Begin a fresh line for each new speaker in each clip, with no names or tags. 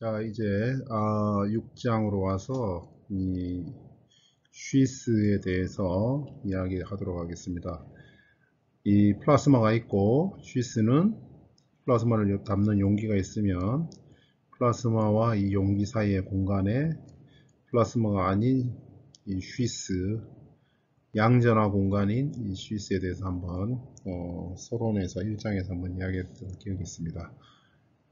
자, 이제 6장으로 와서 이 쉬스에 대해서 이야기하도록 하겠습니다. 이 플라스마가 있고 쉬스는 플라스마를 담는 용기가 있으면 플라스마와 이 용기 사이의 공간에 플라스마가 아닌 이 쉬스 양전화 공간인 이 쉬스에 대해서 한번 서론에서 1장에서 한번 이야기했던 기억이 있습니다.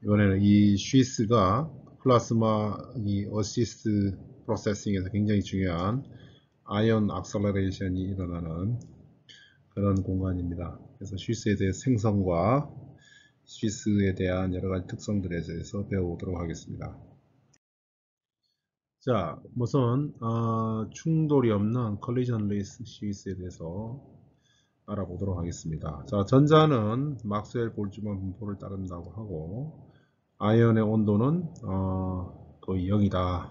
이번에는 이 쉬스가 플라스마 이 어시스트 프로세싱에서 굉장히 중요한 아이온 악셀러레이션이 일어나는 그런 공간입니다. 그래서 쉬스에 대해 생성과 쉬스에 대한 여러 가지 특성들에 대해서 배워보도록 하겠습니다. 자, 우선 충돌이 없는 collisionless 쉬스에 대해서 알아보도록 하겠습니다. 자, 전자는 막스웰 볼츠만 분포를 따른다고 하고 아이언의 온도는 거의 0이다.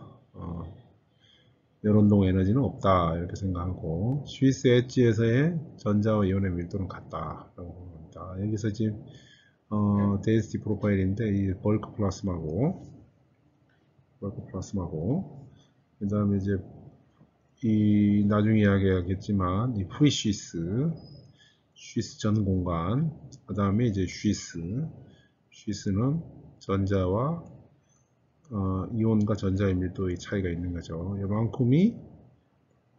열운동 에너지는 없다. 이렇게 생각하고 쉬스 엣지에서의 전자와 이온의 밀도는 같다라고 합니다. 여기서 지금 데인시티 프로파일인데 이 벌크 플라스마고 그 다음에 이제 이 나중에 이야기하겠지만 이 프리 쉬스 전 공간, 그 다음에 이제 쉬스는 전자와 이온과 전자의 밀도의 차이가 있는 거죠. 이만큼이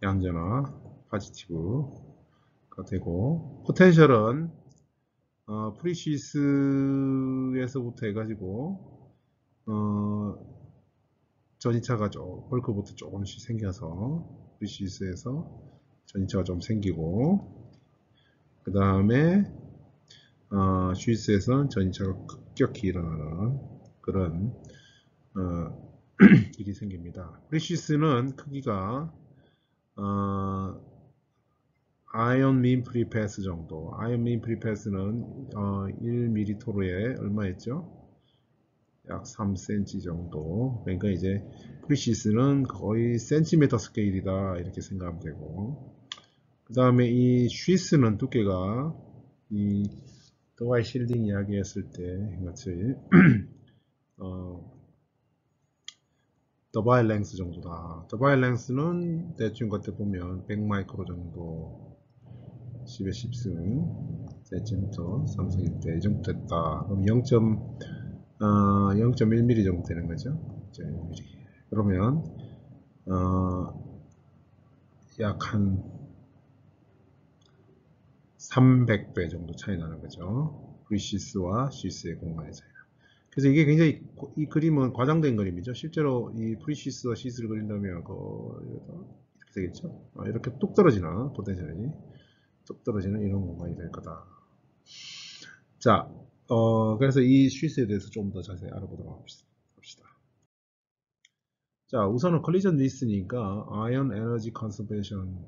양전화 파지티브가 되고, 포텐셜은 프리시스에서부터 해가지고 전이차가 벌크부터 조금씩 생겨서 프리시스에서 전이차가 좀 생기고, 그 다음에 쉬스에서는 전이차가 급격히 일어나는 그런 일이 생깁니다. 프리시스는 크기가 아이온 민 프리패스 정도. 아이온 민 프리패스는 1mT에 얼마였죠? 약 3cm 정도. 그러니까 이제 프리시스는 거의 센티미터 스케일이다 이렇게 생각하면 되고, 그 다음에 이 쉬스는 두께가 이 더와이 실딩 이야기했을 때 같이 더바일 랭스 정도다. 더바일 랭스는 대충 겉에 보면 100마이크로 정도 10의 10승 cm 3승 1대 이 정도 됐다. 그럼 0.1mm 정도 되는 거죠. 0.1mm. 그러면 약 한 300배 정도 차이 나는 거죠. 프리시스와 쉬스의 공간의 차이. 그래서 이게 굉장히 이 그림은 과장된 그림이죠. 실제로 이 프리시스와 시스를 그린다면 이렇게 되겠죠. 이렇게 뚝 떨어지는 포텐셜이 뚝 떨어지는 이런 공간이 될 거다. 자, 그래서 이 쉬스에 대해서 좀 더 자세히 알아보도록 합시다. 자, 우선은 컬리전 리스니까 아이언 에너지 컨서베이션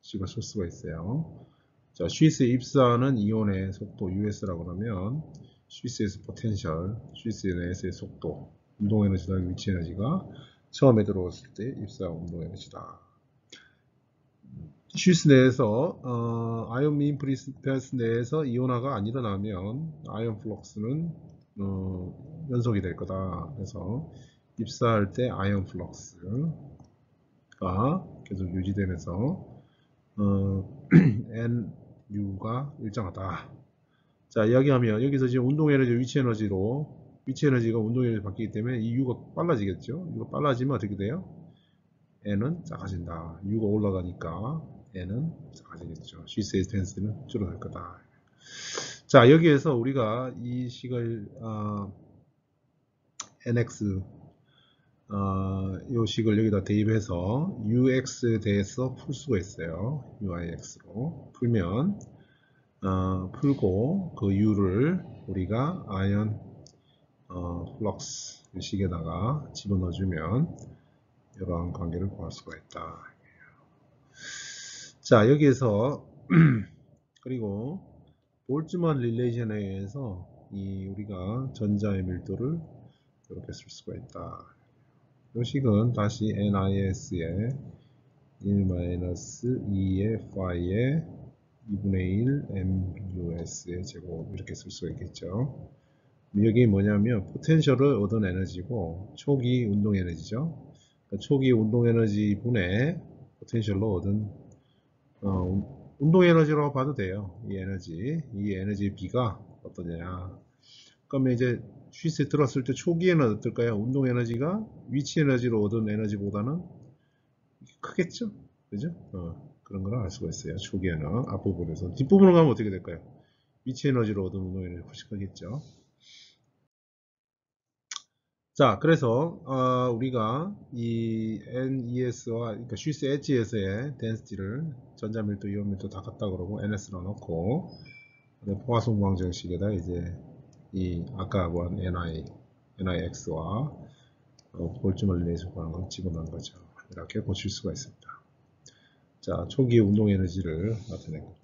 식을 쓸 수가 있어요. 자, 쉬스의 입사하는 이온의 속도 US라고 그러면 쉬스에서 포텐셜, 쉬스 내에서의 속도, 운동 에너지 더하기 위치 에너지가 처음에 들어왔을 때 입사 운동 에너지다. 쉬스 내에서 아이온 민 프리패스 내에서 이온화가 안 일어나면 아이온 플럭스는 연속이 될 거다. 그래서 입사할 때 아이온 플럭스가 계속 유지되면서 NU가 일정하다. 자, 이야기하면 여기서 지금 운동 에너지, 위치 에너지가 운동 에너지 바뀌기 때문에 이 U가 빨라지겠죠. U가 빨라지면 어떻게 돼요? N은 작아진다. U가 올라가니까 N은 작아지겠죠. 쉬스의 텐스는 줄어들 거다. 자, 여기에서 우리가 이 식을 NX 이 식을 여기다 대입해서 UX에 대해서 풀 수가 있어요. UIX로 풀면 풀고 그 U를 우리가 아이언 플럭스 식에다가 집어넣어주면 이러한 관계를 구할 수가 있다. 자, 여기에서 그리고 볼츠만 릴레이션에 의해서 우리가 전자의 밀도를 이렇게 쓸 수가 있다. 이 식은 다시 NIS에 1-2의 파이의 2분의 1 MUS의 제곱 이렇게 쓸 수가 있겠죠. 여기 뭐냐면 포텐셜을 얻은 에너지고 초기 운동 에너지죠. 그러니까 초기 운동 에너지 분의 포텐셜로 얻은 운동 에너지라고 봐도 돼요. 이 에너지의 비가 어떠냐. 그러면 이제 쉴새 들었을 때 초기에는 어떨까요? 운동 에너지가 위치 에너지로 얻은 에너지보다는 크겠죠? 그죠? 그런 걸 알 수가 있어요. 초기에는 앞부분에서. 뒷부분으로 가면 어떻게 될까요? 위치 에너지로 얻은 운동 에너지 훨씬 크겠죠? 자, 그래서 우리가 이 NES와 그러니까 쉴스 엣지에서의 density를 전자밀도, 이온밀도 다 같다 그러고 NS로 넣고 포화성 방정식에다 이제 이 아까 본 NIX와 볼트멀리 레이저 구하는 걸 집어넣은 거죠. 이렇게 고칠 수가 있습니다. 자, 초기 운동 에너지를 나타내고.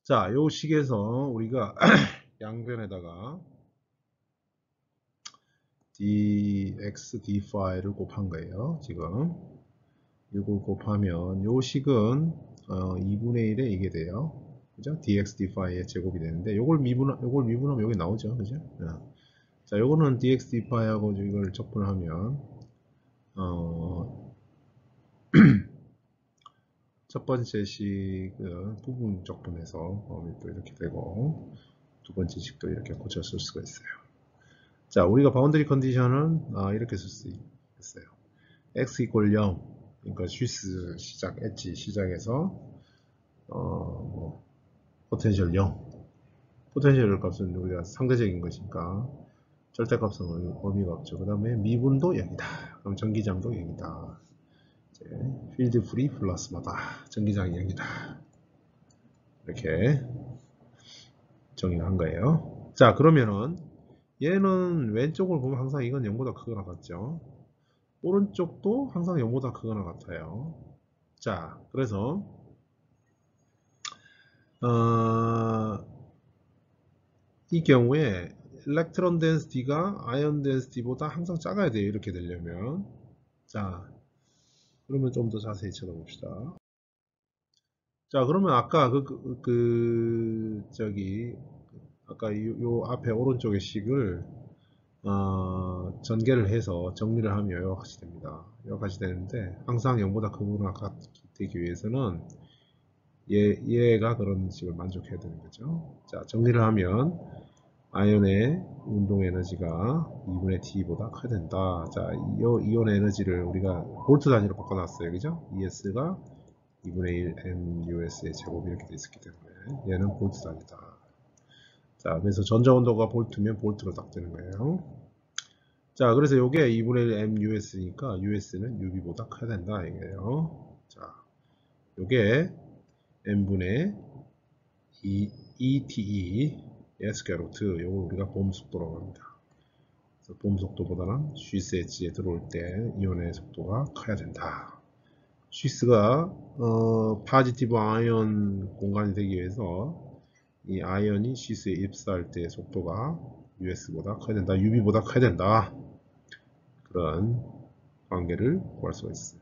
자, 요 식에서 우리가 양변에다가 dx, dphi를 곱한 거예요. 지금 이거 곱하면 요 식은 2분의 1에 이게 돼요. 그죠? dx, dphi의 제곱이 되는데 요걸 미분하면 여기 나오죠. 그죠? 자, 요거는 dx, dphi하고 이걸 적분하면 첫 번째 식은 부분 적분해서 또 이렇게 되고 두 번째 식도 이렇게 고쳤을 수가 있어요. 자, 우리가 바운더리 컨디션은 이렇게 쓸 수 있어요. x 이퀄 0, 그러니까 쉴스 시작, 엣지 시작에서 포텐셜 0. 포텐셜 값은 우리가 상대적인 것이니까 절대값은 의미가 없죠. 그 다음에 미분도 0이다. 그럼 전기장도 0이다. 필드 프리 플라스마다. 전기장이 0이다. 이렇게 정의를 한 거예요. 자, 그러면은 얘는 왼쪽을 보면 항상 이건 0보다 크거나 같죠. 오른쪽도 항상 0보다 크거나 같아요. 자, 그래서 이 경우에 일렉트론 덴시티가 아이언 덴시티보다 항상 작아야 돼요. 이렇게 되려면. 자, 그러면 좀 더 자세히 쳐다봅시다. 자, 그러면 아까 아까 요 앞에 오른쪽의 식을 전개를 해서 정리를 하면 이와 같이 됩니다. 이와 같이 되는데 항상 0보다 크거나 되기 위해서는 얘가 그런 식을 만족해야 되는 거죠. 자, 정리를 하면 아이온의 운동 에너지가 2분의 T보다 커야 된다. 자, 이온 에너지를 우리가 볼트 단위로 바꿔놨어요. 그죠? ES가 2분의 1 MUS의 제곱이 이렇게 돼 있었기 때문에 얘는 볼트 단위다. 자, 그래서 전자 온도가 볼트면 볼트로 딱 되는 거예요. 자, 그래서 이게 2분의 1 MUS니까 US는 UB보다 커야 된다 이거예요. 자, 이게 M분의 ETE S캐로트 요걸 우리가 봄 속도라고 합니다. 그래서 봄 속도보다는 쉬스 엣지에 들어올 때 이온의 속도가 커야 된다. 쉬스가 파지티브 아이온 공간이 되기 위해서 이 아이온이 쉬스에 입사할 때 속도가 US보다 커야 된다. UB보다 커야 된다. 그런 관계를 구할 수가 있어요.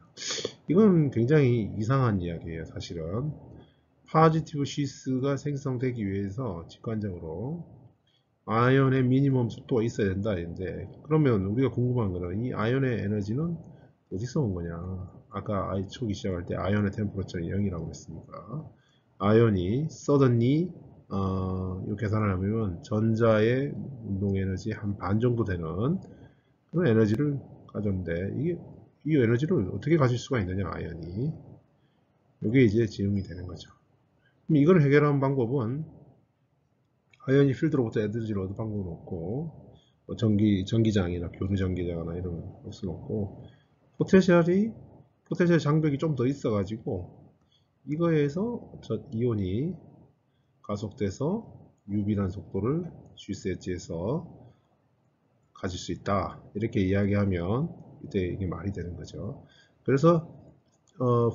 이건 굉장히 이상한 이야기예요. 사실은 파지티브 쉬스가 생성되기 위해서 직관적으로 아이언의 미니멈 속도가 있어야 된다. 이제 그러면 우리가 궁금한 거는 이 아이언의 에너지는 어디서 온 거냐? 아까 초기 시작할 때 아이언의 템퍼러처는 0이라고 했으니까 아이언이 suddenly 이 계산을 하면 전자의 운동 에너지 한 반 정도 되는 그런 에너지를 가졌는데 이 에너지를 어떻게 가질 수가 있느냐 아이언이 이게 이제 질문이 되는 거죠. 그럼 이걸 해결하는 방법은 아이언이 필드로부터 에너지를 얻을 방법은 없고 뭐 전기장이나 교류 전기장이나 이런 거 할 수는 없고 포텐셜 장벽이 좀 더 있어 가지고 이거에서 저 이온이 가속돼서 UV라는 속도를 GS 엣지에서 가질 수 있다 이렇게 이야기하면 이때 이게 말이 되는 거죠. 그래서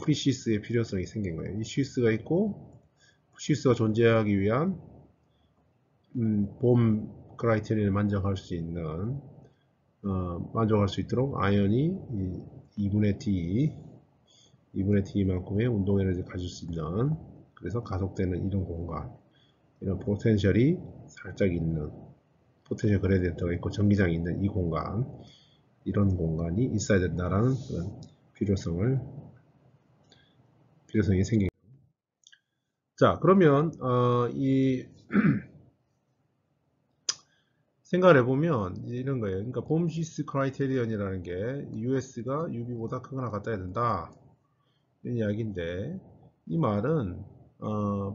프리 시스의 필요성이 생긴 거예요. 이 시스가 있고 시스가 존재하기 위한 봄 크라이테리를 만족할 수 있는 만족할 수 있도록 아이언이 2분의 T만큼의 운동 에너지를 가질 수 있는 그래서 가속되는 이런 공간 이런 포텐셜이 살짝 있는 포텐셜 그레디언트가 있고 전기장이 있는 이 공간, 이런 공간이 있어야 된다라는 그런 필요성이 생깁니다. 자, 그러면 이 생각을 해보면 이런 거예요. 그러니까 봄시스 크라이테리언이라는 게 US가 UB보다 크거나 같아야 된다, 이런 이야기인데, 이 말은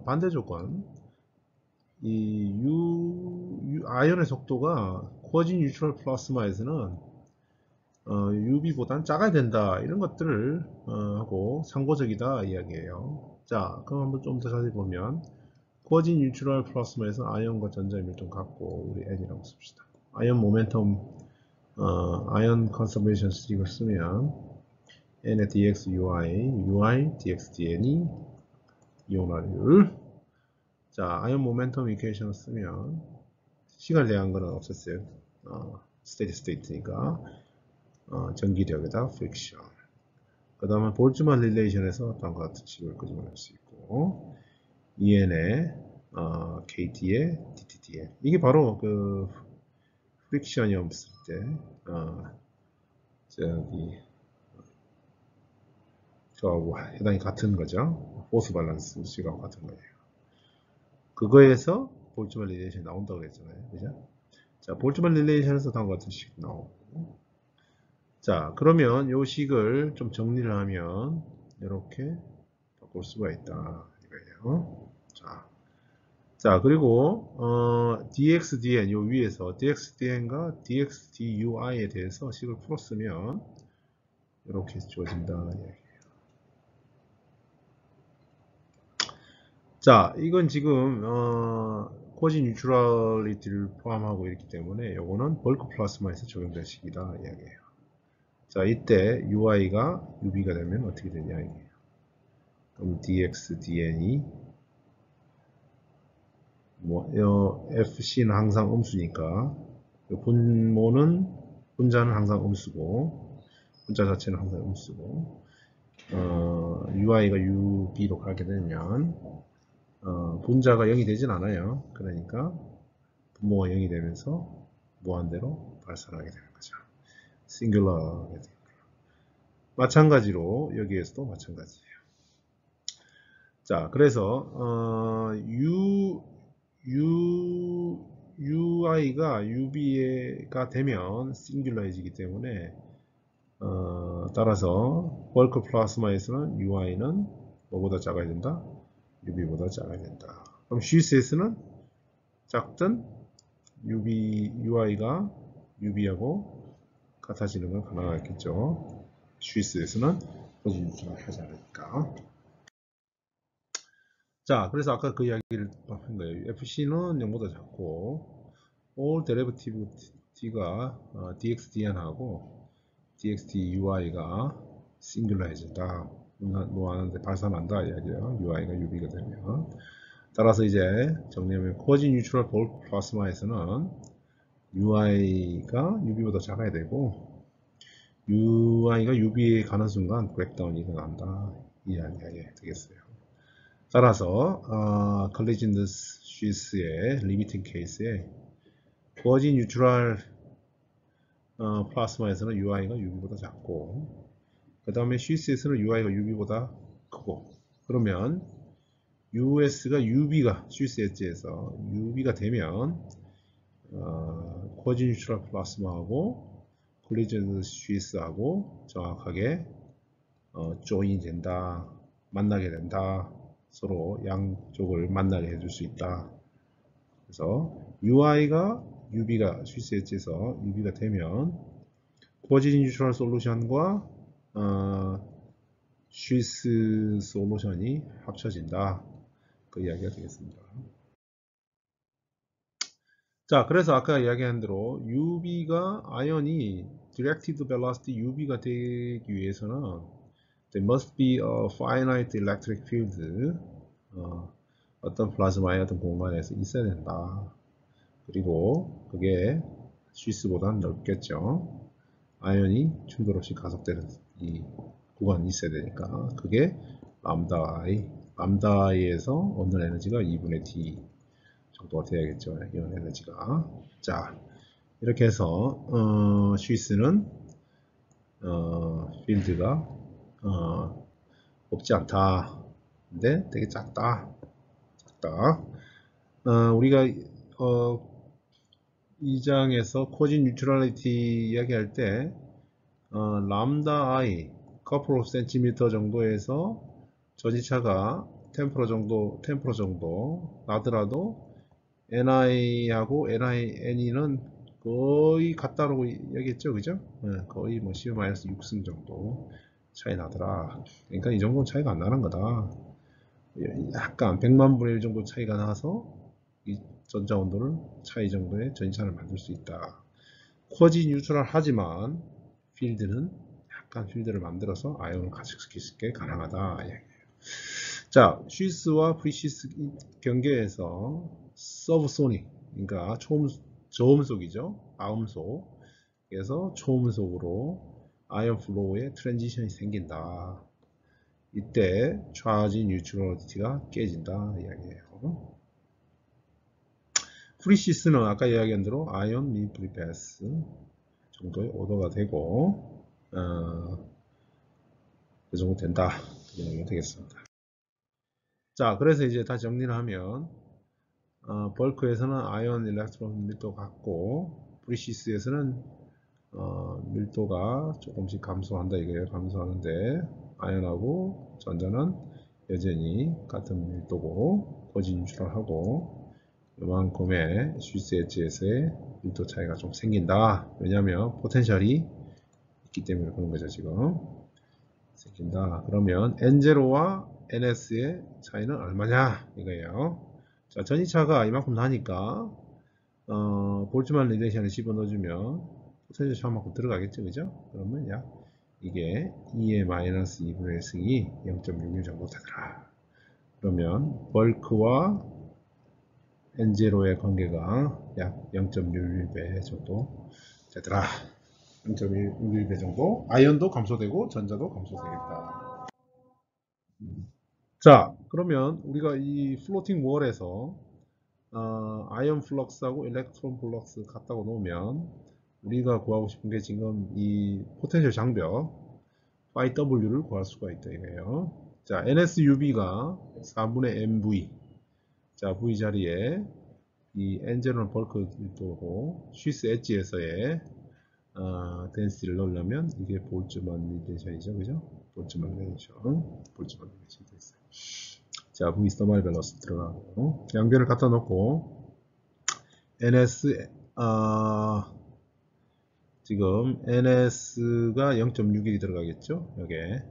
반대 조건, 이 아이언의 속도가 쿼지 뉴트럴 플라스마에서는 UB보다는 작아야 된다, 이런 것들을 하고 상고적이다 이야기예요. 자, 그럼 한번 좀 더 자세히 보면 쿼지 뉴트럴 플라스마에서 아이언과 전자의 밀도는 같고, 우리 N이라고 씁시다. 아이언 모멘텀, 아이언 컨서베이션 이걸 쓰면 N의 dx ui dx dn이 이온화율. 자, 아이언 모멘텀 이퀘이션을 쓰면 시간에 대한 거는 없었어요. 스테디 스테이트니까 전기력에다 프릭션. 그 다음에 볼츠만 릴레이션에서 다음과 같은 식을 끄집어낼 수 있고, EN의 KT의 DTDN. 이게 바로 그 프릭션이 없을 때 저하고 해당이 같은 거죠. 포스 밸런스 식하고 같은 거예요. 그거에서 볼츠만 릴레이션이 나온다고 그랬잖아요. 그죠? 자, 볼츠만 릴레이션에서 다음과 같은 식 나오고. 자, 그러면 요 식을 좀 정리를 하면 이렇게 바꿀 수가 있다 이거예요. 자, 그리고 dx, dn 요 위에서 dx, dn과 dx, dui에 대해서 식을 풀었으면 이렇게 주어진다 이야기예요. 자, 이건 지금 쿼지 뉴트럴리티를 포함하고 있기 때문에 요거는 벌크 플라스마에서 적용될 식이다 이야기예요. 자, 이때 ui가 ub가 되면 어떻게 되냐 이야기예요. 그럼 dx, dn이 fc는 항상 음수니까 분자는 항상 음수고, 분자 자체는 항상 음수고, ui가 ub로 가게 되면 분자가 0이 되진 않아요. 그러니까 분모가 0이 되면서 무한대로 발산하게 되는 거죠. 싱귤러하게 되는 거예요. 마찬가지로 여기에서도 마찬가지예요. 자, 그래서 ui가 ub가 되면 싱귤러해지기 때문에 따라서 벌크 플라스마에서는 ui는 뭐보다 작아야 된다? ub보다 작아야 된다. 그럼 GCS는 작든 ui가 ub하고 같아지는 건 가능하겠죠. GCS는 거짓말 하지 않으니까. 자, 그래서 아까 그 이야기를 한 거예요. FC는 0보다 작고, all derivative t가 dx dn하고 dx dui가 싱귤러해진다. 노하는데 발산한다 이야기예요. ui가 ub가 되면. 따라서 이제 정리하면 쿼지 뉴트럴 볼크 플라스마에서는 ui가 ub보다 작아야 되고, ui가 ub에 가는 순간 브레이크다운이 일어난다. 이 이야기 되겠어요. 따라서 collision sheath의 리미팅 케이스에 쿼지 뉴트럴 플라스마에서는 ui가 ub보다 작고, 그 다음에 sheath에서는 ui가 ub보다 크고, 그러면 us가 ub가 sheath 엣지에서 ub가 되면 쿼지 뉴트럴 플라스마하고 collision sheath하고 정확하게 조인이 된다, 만나게 된다. 서로 양쪽을 만나게 해줄 수 있다. 그래서 ui가 ub가 스위스 엣지에서 ub가 되면 쿼지 뉴트럴 솔루션과 스위스 솔루션이 합쳐진다. 그 이야기가 되겠습니다. 자, 그래서 아까 이야기한 대로 ub가 아이언이 directed velocity ub가 되기 위해서는 there must be a finite electric field, 어떤 플라즈마의 어떤 공간에서 있어야 된다. 그리고 그게 스위스보다는 넓겠죠. 아이언이 충돌 없이 가속되는 이 구간이 있어야 되니까 그게 람다 i에서 얻는 에너지가 2분의 d 정도가 돼야겠죠. 이온 에너지가. 자, 이렇게 해서 스위스는 필드가 없지 않다. 근데 되게 작다. 우리가 2장에서 코진 뉴트럴리티 이야기할 때 람다 i couple of centimeter 정도에서 전이차가 템프로 정도 나더라도 ni하고 nin은 거의 같다라고 얘기했죠, 그죠? 거의 뭐 10-6승 정도 차이 나더라. 그러니까 이 정도는 차이가 안 나는 거다. 약간 100만 분의 1 정도 차이가 나서 이 전자 온도를 차이 정도의 전이차를 만들 수 있다. 쿼지 뉴트럴 하지만 필드는 약간 필드를 만들어서 아이온을 가속시킬 수 있게 가능하다. 자, 쉬스와 프리시스 경계에서 서브소닉, 그러니까 저음속이죠. 아음속에서 초음속으로 아이온 플로우의 트랜지션이 생긴다. 이때 차지 뉴트럴리티가 깨진다 이야기예요. 프리시스는 아까 이야기한 대로 아이온 미프리패스 정도의 오더가 되고 그 정도 된다. 그 정도 되겠습니다. 자, 그래서 이제 다시 정리를 하면 벌크에서는 아이온 일렉트론 밀도 같고 프리시스에서는 밀도가 조금씩 감소한다 이거예요. 감소하는데 아이온하고 전자는 여전히 같은 밀도고 거진 뉴트럴하고 이만큼의 스위스 엣지에서의 밀도 차이가 좀 생긴다. 왜냐하면 포텐셜이 있기 때문에 그런 거죠. 지금 생긴다. 그러면 N0와 NS의 차이는 얼마냐 이거예요. 자, 전이차가 이만큼 나니까 볼트만 릴레이션을 집어넣어주면 포텐셜 샤워만큼 들어가겠죠, 그죠? 그러면 약 이게 2의 마이너스 2분의 1승이 0.66 정도 되더라. 그러면 벌크와 N0의 관계가 약 0.61배 정도 되더라. 0.61배 정도. 아이언도 감소되고 전자도 감소되겠다. 자, 그러면 우리가 이 플로팅 월에서 아이언 플럭스하고 일렉트론 플럭스 같다고 놓으면 우리가 구하고 싶은 게 지금 이 포텐셜 장벽 phi-w를 구할 수가 있다 이거예요. 자, NSUB가 4분의 MV. 자, V 자리에 이 N0는 벌크 밀도고 쉬스 엣지에서의 덴시티를 넣으려면 이게 볼츠만 릴레이션이죠, 그죠? 볼츠만 릴레이션 됐어요. 자, V 스터마일 밸런스 들어가고 양변을 갖다 놓고 NS 지금 NS가 0.61이 들어가겠죠? 여기에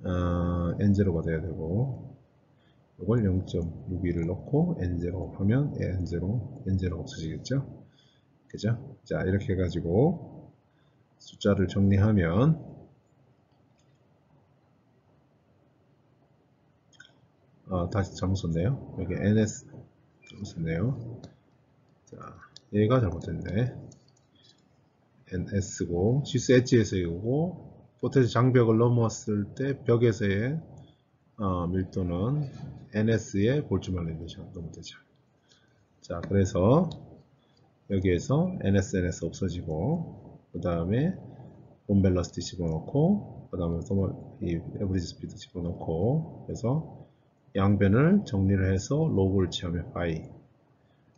N0가 돼야 되고 이걸 0.61을 넣고 N0 하면 N0 없어지겠죠? 그죠? 자, 이렇게 해가지고 숫자를 정리하면 다시 잘못 썼네요. 여기 NS 잘못 썼네요. 자, 얘가 잘못됐네. NS고 시스 엣지에서 이거고 포텐셜 장벽을 넘었을 때 벽에서의 밀도는 NS의 볼트만 릴레이션 넣으면 되죠. 자, 그래서 여기에서 NS 없어지고 그 다음에 온밸러스티 집어넣고 그 다음에 이 에브리지 스피드 집어넣고 그래서 양변을 정리를 해서 로그를 취하면 파이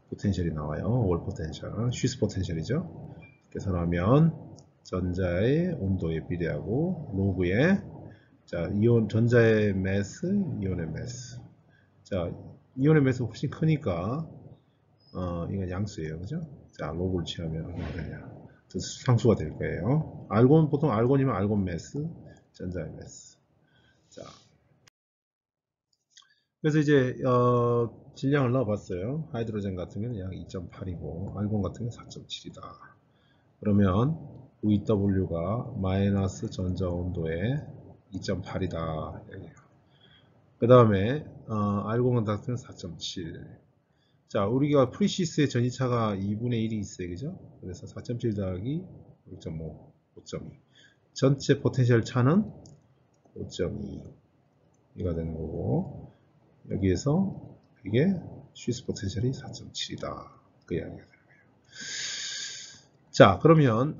포텐셜이 나와요. 월 포텐셜, 쉬스 포텐셜이죠. 계산하면 전자의 온도에 비례하고 로그에 자 전자의 매스, 이온의 매스. 자, 이온의 매스 훨씬 크니까 이건 양수예요, 그죠? 자, 로그를 취하면 얼마나 되냐? 상수가 될 거예요. 보통 알곤이면 알곤 매스, 전자의 매스. 자, 그래서 이제 질량을 넣어봤어요. 하이드로젠 같은 경우는 약 2.8이고 알곤 같은 경우는 4.7이다. 그러면 VW가 마이너스 전자 온도에 2.8이다. 그 다음에 알곤 같은 경우는 4.7. 자, 우리가 프리시스의 전이차가 2분의 1이 있어요, 그죠? 그래서 4.7 더하기 5.5, 5.2. 전체 포텐셜 차는 5.2가 되는 거고, 여기에서 이게 쉬스 포텐셜이 4.7이다. 그 이야기가 되는 거예요. 자, 그러면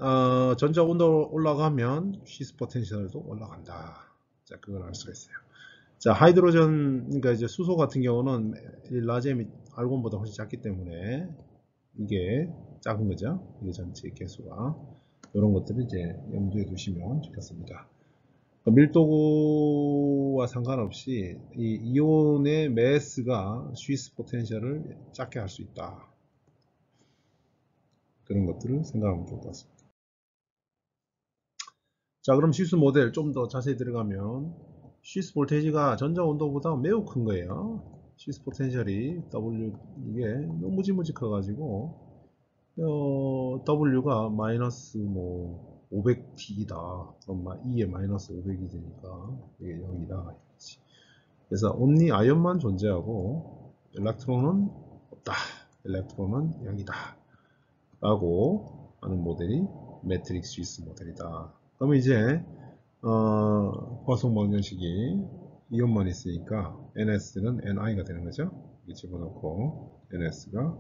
전자 온도 올라가면 쉬스 포텐셜도 올라간다. 자, 그걸 알 수가 있어요. 자, 하이드로전, 그러니까 이제 수소 같은 경우는 라제미 알곤보다 훨씬 작기 때문에 이게 작은 거죠. 이게 전체 개수가. 이런 것들을 이제 염두에 두시면 좋겠습니다. 밀도와 상관없이 이 이온의 매스가 쉬스 포텐셜을 작게 할 수 있다. 그런 것들을 생각하면 좋을 것 같습니다. 자, 그럼 쉬스 모델 좀 더 자세히 들어가면 쉬스 볼테이지가 전자 온도보다 매우 큰 거예요. 쉬스 포텐셜이 W 이게 너무 무지무지 커가지고 W가 마이너스 뭐 500T이다. 그럼 E에 마이너스 500이 되니까 이게 0이다. 그래서 only 아이언만 존재하고 일렉트론은 없다. 일렉트론은 0이다. 라고 하는 모델이 매트릭스 쉬스 모델이다. 그러면 이제 화성 방정식이 이온만 있으니까 NS는 NI가 되는 거죠. 이렇게 집어넣고 NS가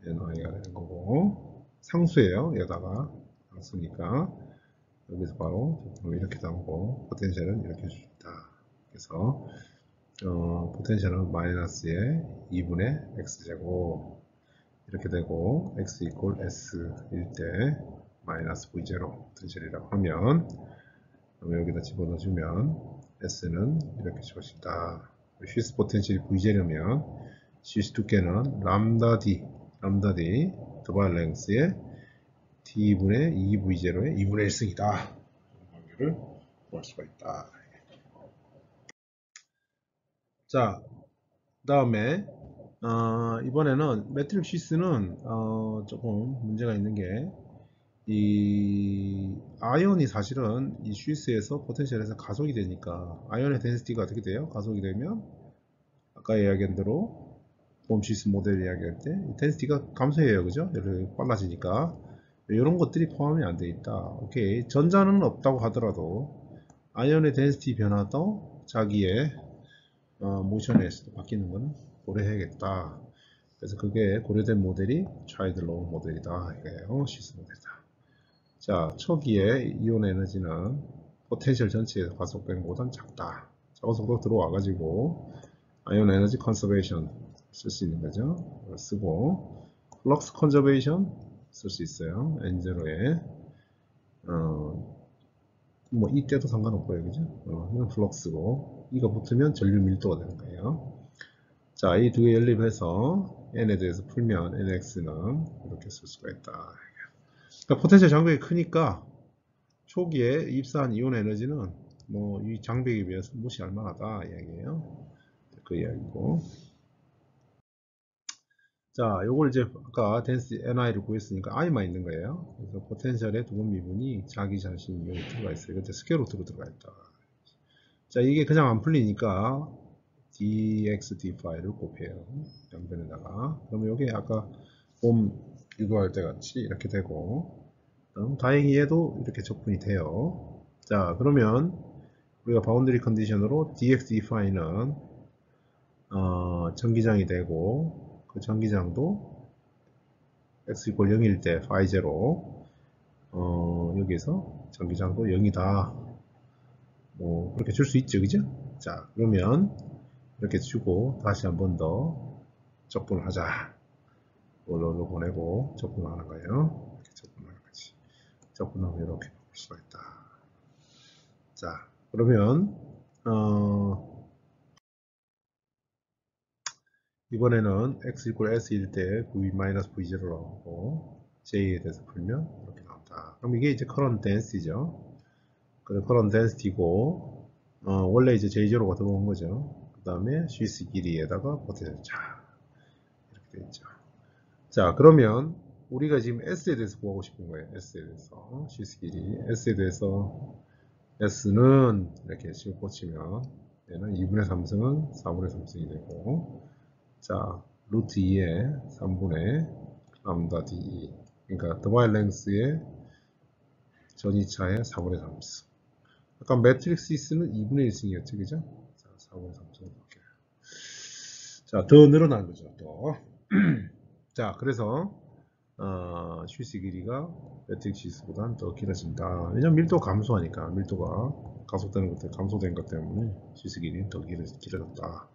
NI가 되는 거고 상수예요. 여기다가 상수니까 여기서 바로 이렇게 나오고 포텐셜은 이렇게 줍니다. 그래서 포텐셜은 마이너스의 2분의 x제곱 이렇게 되고 x 이퀄 s일 때 마이너스 v0 포텐셜이라고 하면 여기다 집어넣어주면 s는 이렇게 주어진다. 쉬스 포텐셜이 v0면 쉬스 두께는 람다 d 더발 랭스의 t분의 2v0의 2분의 1승이다. 관계를 구할 수가 있다. 자, 다음에 이번에는 매트릭 쉬스는 조금 문제가 있는 게 이 아이언이 사실은 이 쉬스에서 포텐셜에서 가속이 되니까 아이언의 덴시티가 어떻게 돼요? 가속이 되면 아까 이야기한 대로 봄 쉬스 모델 이야기할 때 덴시티가 감소해요, 그죠? 이렇게 빨라지니까 이런 것들이 포함이 안 돼 있다. 오케이, 전자는 없다고 하더라도 아이언의 덴시티 변화도 자기의 모션에서 바뀌는 건 고려해야겠다. 그래서 그게 고려된 모델이 차이들로우 모델이다. 이거예요. 쉬스 모델이다. 자, 초기에 이온 에너지는 포텐셜 전체에서 가속된 것보다는 작다. 작은 속도로 들어와가지고 아이온 에너지 컨서베이션 쓸 수 있는 거죠. 쓰고 플럭스 컨저베이션 쓸 수 있어요. N0에 뭐 이때도 상관없고요, 그죠? 이건 플럭스고 E가 붙으면 전류 밀도가 되는 거예요. 자, 이 두 개 연립해서 N에 대해서 풀면 NX는 이렇게 쓸 수가 있다. 그러니까 포텐셜 장벽이 크니까 초기에 입사한 이온 에너지는 뭐 이 장벽에 비해서 무시할 만하다 이야기예요. 그 이야기고. 자, 요걸 이제 아까 덴시 NI를 구했으니까 I만 있는 거예요. 그래서 포텐셜의 두 번 미분이 자기 자신 이온이 들어가 있어요. 근데 스퀘어 루트로 들어가 있다. 자, 이게 그냥 안 풀리니까 dx d파이를 곱해요. 양변에다가. 그러면 여기 아까 봄 유도할 때 같이 이렇게 되고, 다행히 얘도 이렇게 적분이 돼요. 자, 그러면 우리가 바운드리 컨디션으로 dx d파이는 전기장이 되고, 그 전기장도 x 이퀄 0일 때 파이 제로, 여기에서 전기장도 0이다. 뭐 그렇게 줄 수 있죠, 그죠? 자, 그러면 이렇게 주고 다시 한 번 더 적분을 하자. 원로로 보내고 적분을 하는 거예요. 이렇게 적분을 하는 거지. 적분하면 이렇게 볼 수가 있다. 자, 그러면 이번에는 x 이퀄 s일 때 v-v0로 나오고 j에 대해서 풀면 이렇게 나온다. 그럼 이게 이제 커런트 덴시티죠. 그래, 커런트 덴시티고 원래 이제 j0가 들어온 거죠. 그 다음에 쉬스 길이에다가 포텐셜 차 이렇게 되어 있죠. 자, 그러면 우리가 지금 S에 대해서 구하고 싶은 거예요. S에 대해서 쉬스 길이 S에 대해서 S는 이렇게 지금 꽂히면 얘는 2분의 3승은 4분의 3승이 되고, 자, 루트 2에 3분의 람다 DE, 그러니까 더바일 랭스의 전이차의 4분의 3승. 아까 매트릭스 S는 2분의 1승이었죠, 그죠? 자, 4분의 3승을 볼게요. 자, 더 늘어난 거죠, 또. 자, 그래서, 쉬스 길이가 매트릭 시스보다는 더 길어진다. 왜냐면 밀도 감소하니까, 밀도가 가속되는 것 때문에, 감소된 것 때문에 쉬스 길이는 더 길어졌다.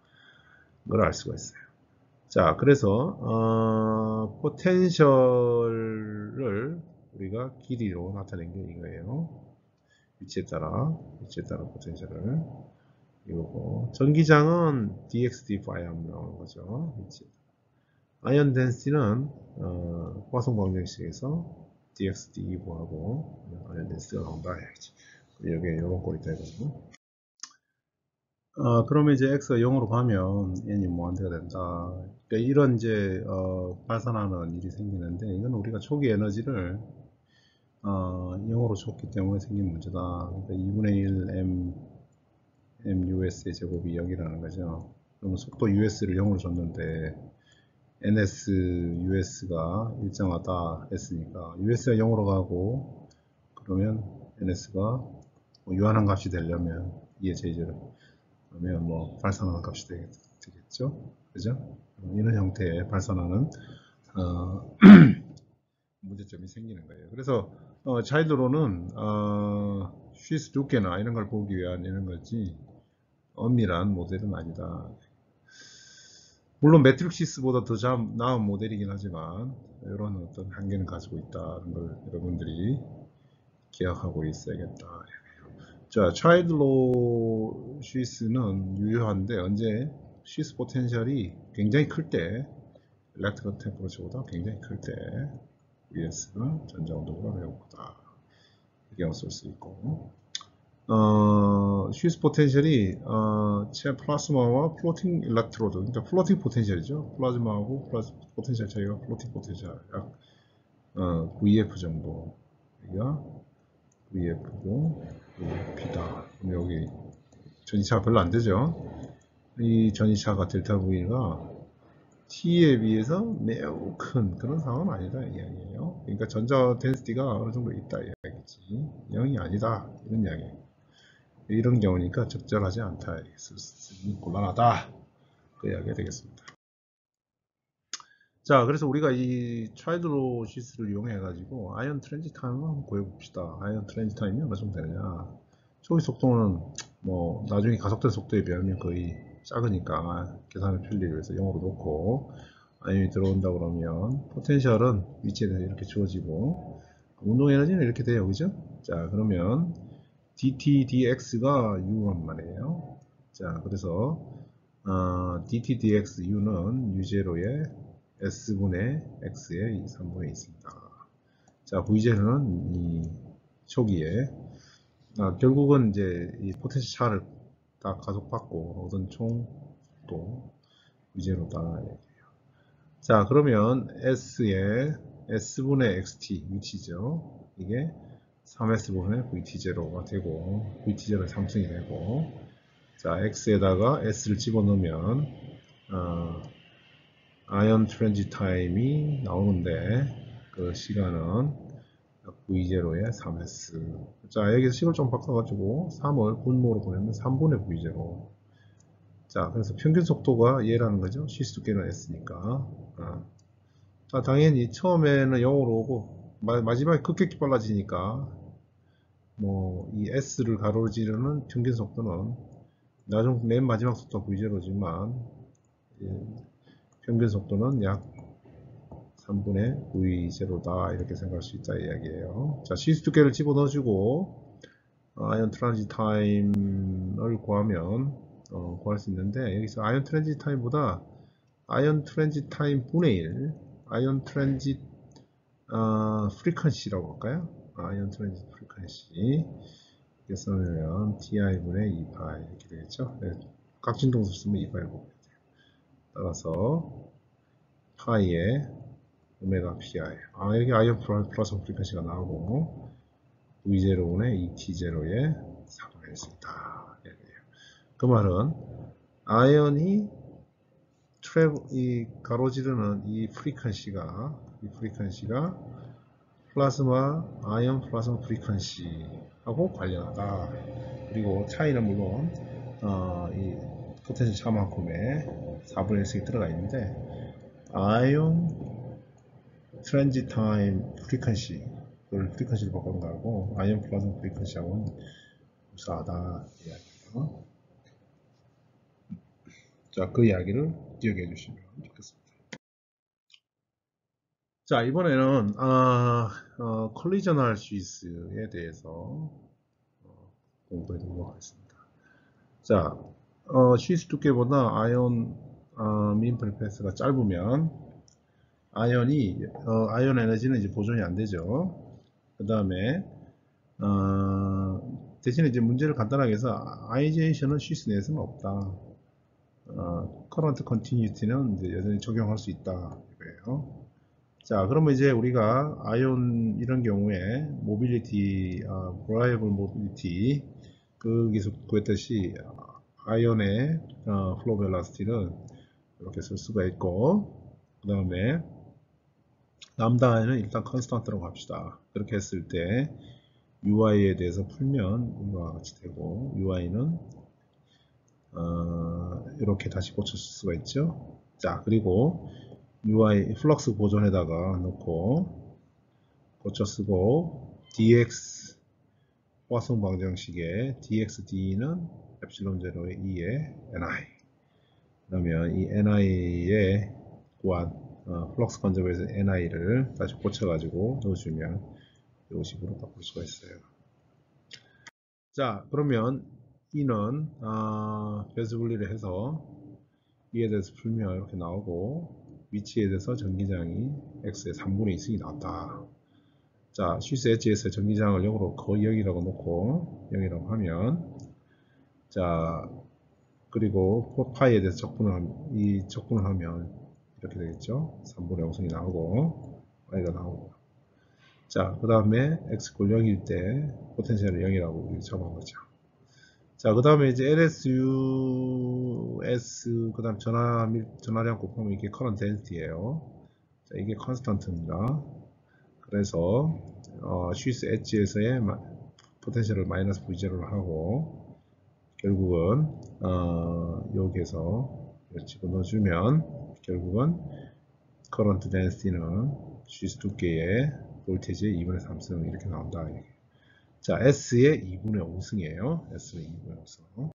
걸 알 수가 있어요. 자, 그래서, 포텐셜을 우리가 길이로 나타낸 게 이거예요. 위치에 따라 포텐셜을. 이거고, 전기장은 dx dy 하면 나오는 거죠. 위치. 아이언 덴시티는 포화성 방정식에서 dx dy 구하고 아이언 덴시티가 나온다 해야지. 여기에 이런 꼴이 되거든요. 그러면 이제 x가 0으로 가면 n이 무한대가 된다. 그러니까 이런 이제 발산하는 일이 생기는데 이건 우리가 초기 에너지를 0으로 줬기 때문에 생긴 문제다. 그러니까 2분의 1 mus의 제곱이 0이라는 거죠. 그러면 속도 us를 0으로 줬는데 ns us가 일정하다 했으니까 us가 0으로 가고 그러면 ns가 유한한 값이 되려면 이의 제이제로 그러면 뭐 발산하는 값이 되겠죠. 그죠? 이런 형태의 발산하는 문제점이 생기는 거예요. 그래서 차이드로는 쉬스 두께나 이런 걸 보기 위한 이런 거지 엄밀한 모델은 아니다. 물론 매트릭시스보다 더 나은 모델이긴 하지만 이런 어떤 한계는 가지고 있다는 걸 여러분들이 기억하고 있어야겠다. 자, 차일드로 쉬스는 유효한데 언제 쉬스 포텐셜이 굉장히 클 때, 일렉트론 템퍼러처보다 굉장히 클 때 VS는 전자운동보다 매우 크다. 이렇게 쓸 수 있고, 쉬스 포텐셜이 플라즈마와 플로팅 일렉트로드, 그러니까 플로팅 포텐셜이죠. 플라즈마하고 포텐셜 차이가 플로팅 포텐셜 약 VF 정도. 여기가 VF고 VP다. 여기 전이차가 별로 안 되죠. 이 전이차가 델타 V가 T에 비해서 매우 큰 그런 상황은 아니다 이 이야기예요. 그러니까 전자 덴시티가 어느 정도 있다 이 이야기지. 0이 아니다 이런 이야기예요. 이런 경우니까 적절하지 않다. 곤란하다. 그 이야기가 되겠습니다. 자, 그래서 우리가 이 차일드로 시스를 이용해 가지고 아이언 트랜짓 타임을 한번 구해 봅시다. 아이언 트랜짓 타임이 어느 정도 되느냐. 초기 속도는 뭐 나중에 가속된 속도에 비하면 거의 작으니까 계산을 편리를 위해서 0으로 놓고 아이언이 들어온다 그러면 포텐셜은 위치에 대해서 이렇게 주어지고 운동 에너지는 이렇게 돼요. 그죠? 자, 그러면 dt dx가 u란 말이에요. 자, 그래서 dt dx u는 u0의 s분의 x의 3분의 2 있습니다. 자, v0는 이 초기에 결국은 이제 이 포텐셜 차를 다 가속받고 얻은 총 속도 v0다 얘기해요. 자, 그러면 s의 s분의 xt 위치죠. 이게 3s분의 vt0가 되고 vt0는 3승이 되고 자 x에다가 s를 집어넣으면 아이언 트랜짓 타임이 나오는데 그 시간은 v0의 3s 자 여기서 식을 좀 바꿔가지고 3을 분모로 보내면 3분의 v0 자 그래서 평균 속도가 얘라는 거죠. 시스 두께는 s니까 자, 당연히 처음에는 0으로 오고 마지막에 급격히 빨라지니까 뭐 이 s를 가로지르는 평균 속도는 나중 맨 마지막 속도가 v0지만 평균 속도는 약 3분의 v0다 이렇게 생각할 수 있다 이야기예요. 자, 시스 두께를 집어넣어주고 아이언 트랜짓 타임을 구하면 구할 수 있는데 여기서 아이언 트랜짓 타임보다 아이언 트랜짓 타임 분의 1 아이언 트랜짓 프리퀀시라고 할까요? 아이언 트랜짓 프리퀀시 이렇게 쓰면 ti분의 2파이 이렇게 되겠죠. 네, 각진동수 쓰면 2파이를 보게 돼요. 따라서 파이에 오메가 pi 여기 아이언 플러스 프리퀀시가 나오고 v0분의 2t0의 4분의 1입니다. 그 말은 아이언이 이 가로지르는 이 프리퀀시가 플라즈마 아이언 플라즈마 프리퀀시하고 관련하다. 그리고 차이는 물론 이 포텐셜 차만큼의 4분의 1씩 들어가 있는데 아이온 트랜지 타임 프리퀀시 를 프리퀀시를 바꾼 거하고 아이온 플라즈마 프리퀀시하고는 유사하다 이야기예요. 자, 그 이야기를 기억해 주시면 좋겠습니다. 자, 이번에는 컬리저널 시스에 대해서 공부해 보도록 하겠습니다. 자, 시스 두께보다 아이온 민 프리패스가 짧으면 아이온 에너지는 이제 보존이 안 되죠. 그 다음에 대신에 이제 문제를 간단하게 해서 아이제이션은 시스 내에서는 없다. 커런트 컨티뉴티는 이제 여전히 적용할 수 있다 이거예요. 자, 그러면 이제 우리가 아이온 이런 경우에 모빌리티, 브라이블 모빌리티 거기서 구했듯이 아이온의 플로우 벨라시티는 이렇게 쓸 수가 있고, 그 다음에 람다는 일단 컨스탄트라고 합시다. 그렇게 했을 때 UI에 대해서 풀면 이와 같이 되고, UI는 이렇게 다시 고쳐 쓸 수가 있죠. 자, 그리고 UI 플럭스 보존에다가 넣고 고쳐 쓰고 dx 포화성 방정식에 dxd는 엡실론 제로의 2의 ni 그러면 이 ni에 구한 플럭스 컨저베이션 ni를 다시 고쳐 가지고 넣어주면 이런 식으로 바꿀 수가 있어요. 자, 그러면 이는 배수 분리를 해서 이에 대해서 풀면 이렇게 나오고 위치에 대해서 전기장이 x의 3분의 2승이 나왔다. 자, 실수 엣지에서 전기장을 0으로 거의 0이라고 놓고 0이라고 하면 자, 그리고 파이에 대해서 적분을 하면 이렇게 되겠죠. 3분의 5승이 나오고 y가 나오고 자, 그 다음에 x 꼴 0일 때 포텐셜을 0이라고 우리 적은 거죠. 자, 그 다음에 이제 LSUS, 그 다음 전하량 곱하면 이게 커런트 덴시티예요. 자, 이게 컨스탄트입니다. 그래서, 쉬스 엣지에서의 포텐셜을 마이너스 V0를 하고, 결국은, 여기에서 집어넣어주면, 결국은, 커런트 덴시티는 쉬스 두께의 볼테지의 2분의 3승 이렇게 나온다. 자, S의 2분의 5승이에요. S의 2분의 5승.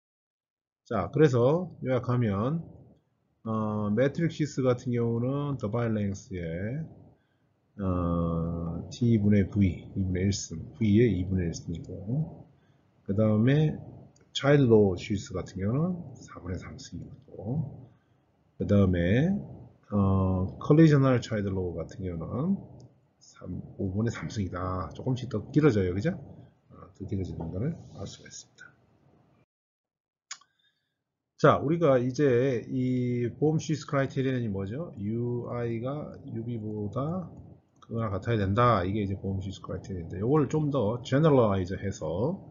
자, 그래서 요약하면 매트릭시스 같은 경우는 더바일 랭스의 T분의 V, 2분의 1승, V의 2분의 1승이고 그 다음에 차일드 시스 같은 경우는 4분의 3승이고 그 다음에 컬리저널 차일드 로우 같은 경우는 5분의 3승이다. 조금씩 더 길어져요. 그죠? 더 길어지는 것을 알 수가 있습니다. 자, 우리가 이제 이 보험 시스 크라이테리언이 뭐죠? UI가 UB보다 그거나 같아야 된다. 이게 이제 보험 시스 크라이테리언인데, 이걸 좀 더 제너럴라이즈 해서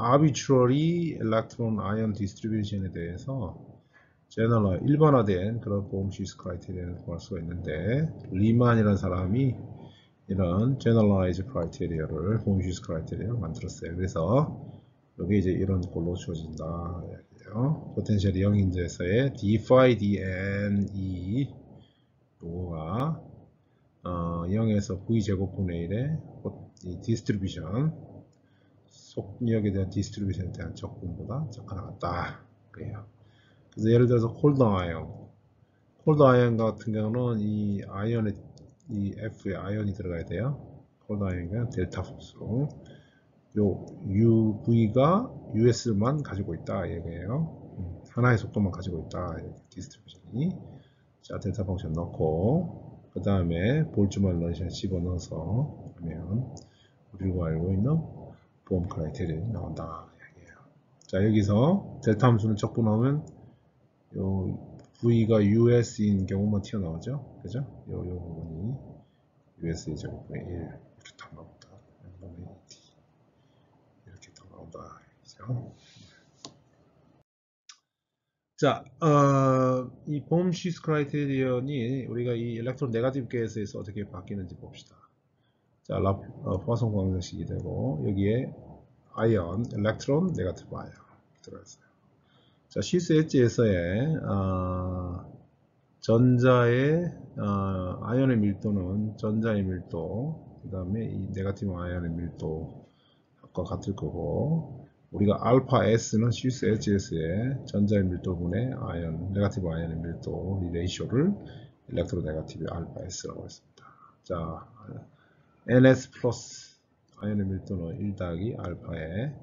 arbitrary electron ion distribution에 대해서 일반화된 그런 보험 시스 크라이테리언을 구할 수가 있는데, 리만이라는 사람이 이런 generalized criteria를 보험 시스 크라이테리언을 만들었어요. 그래서 여기 이제 이런 꼴로 주어진다 이야기예요. 포텐셜이 0인데서의 d-phi dn 요거가 0에서 v제곱분의 1의 이 디스트리뷰션 속력에 대한 디스트리뷰션에 대한 적분보다 작거나 같다 그래요. 그래서 예를 들어서 콜드 아이언 같은 경우는 이 아이언에 이 F에 아이언이 들어가야 돼요. 콜드 아이언은 델타 복수 요 UV가 US만 가지고 있다 얘기예요. 하나의 속도만 가지고 있다 디스트리뷰션이. 자, 델타 펑션 넣고 그 다음에 볼츠만 런션 집어넣어서 하면 우리가 알고 있는 보험 크라이테리언이 나온다 얘기예요. 자, 여기서 델타 함수는 적분하면 요 V가 US인 경우만 튀어나오죠. 그죠? 요 부분이 US의 제곱분의 1 이렇게 딱 나온다. 이렇게 딱 나온다. 그죠? 자, 이 보험 시스 크라이테리언이 우리가 이 일렉트론 네가티브 케이스에서 어떻게 바뀌는지 봅시다. 자, 포화성 방정식이 되고 여기에 아이언, 일렉트론, 네거티브 아이언 들어있어요. 자, 시스 엣지에서의 전자의 아이언의 밀도는 전자의 밀도, 그 다음에 이 네거티브 아이언의 밀도과 같을 거고, 우리가 알파 S는 시스 엣지에서의 전자의 밀도분의 아이언, 네거티브 아이언의 밀도, 이 레이쇼를 일렉트로 네거티브 알파 S라고 했습니다. 자, NS 플러스 아이언의 밀도는 1 더하기 알파의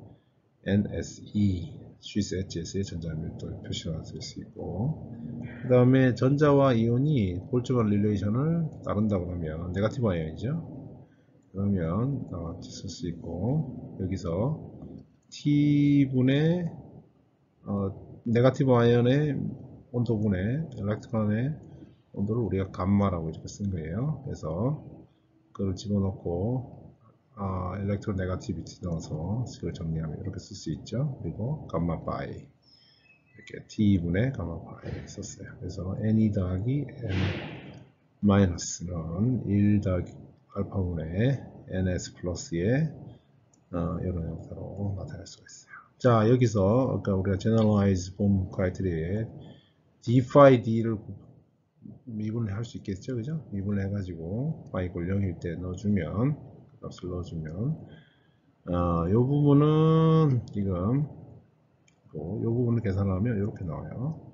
NSE 시스 엣지에서의 전자 밀도를 표시할 수 있고, 그 다음에 전자와 이온이 볼츠만 릴레이션을 따른다고 하면 네거티브 아이언이죠. 그러면 쓸 수 있고, 여기서 T분의 네거티브 아이언의 온도분의 일렉트론의 온도를 우리가 감마라고 이렇게 쓴 거예요. 그래서 그걸 집어넣고 일렉트론 네거티비티 넣어서 그걸 정리하면 이렇게 쓸 수 있죠. 그리고 감마 파이 이렇게 T분의 감마 파이 썼어요. 그래서 NE 더하기 N 마이너스는 1 더하기 알파분의 NS 플러스의 이런 형태로 나타낼 수가 있어요. 자, 여기서 아까 우리가 generalize form criteria에 d phi d를 미분을 할 수 있겠죠, 그죠? 미분을 해가지고 phi equal 0일 때 넣어주면 값을 넣어주면 이 부분은 지금 이 부분을 계산하면 이렇게 나와요.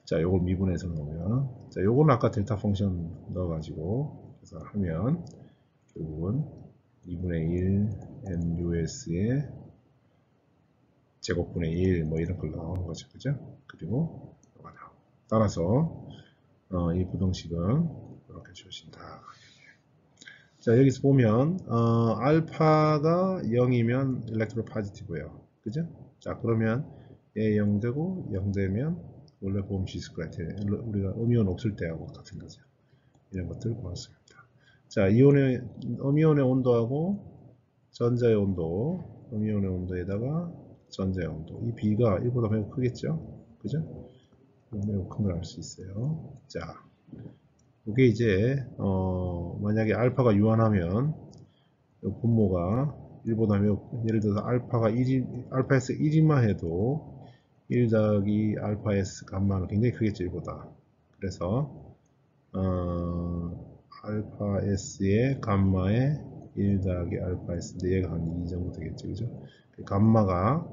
자, 요걸 미분해서 넣으면, 자, 요거는 아까 델타 펑션 넣어가지고 계산하면 결국은 2분의 1 NUS의 제곱분의 1 뭐 이런 걸 나오는 거죠, 그죠? 그리고 따라서 이 부등식은 이렇게 주신다. 자, 여기서 보면 알파가 0이면 일렉트로 포지티브예요, 그죠? 자, 그러면 얘 0 되고 0 되면 원래 보험 시스 크라이테리아 우리가 음이온 없을 때하고 같은 거죠. 이런 것들 보았습니다. 자, 음이온의 온도하고 전자의 온도, 음이온의 온도에다가 전자의 온도, 이 B가 1보다 매우 크겠죠? 그죠? 매우 큰 걸 알 수 있어요. 자, 이게 이제 만약에 알파가 유한하면 분모가 1보다 매우, 예를 들어서 알파 S 1이만 해도 1 더하기 알파 S 감마는 굉장히 크겠죠, 1보다. 그래서 알파 S의 감마의 1 더하기 알파 S인데 얘가 한 2 정도 되겠죠, 그죠? 감마가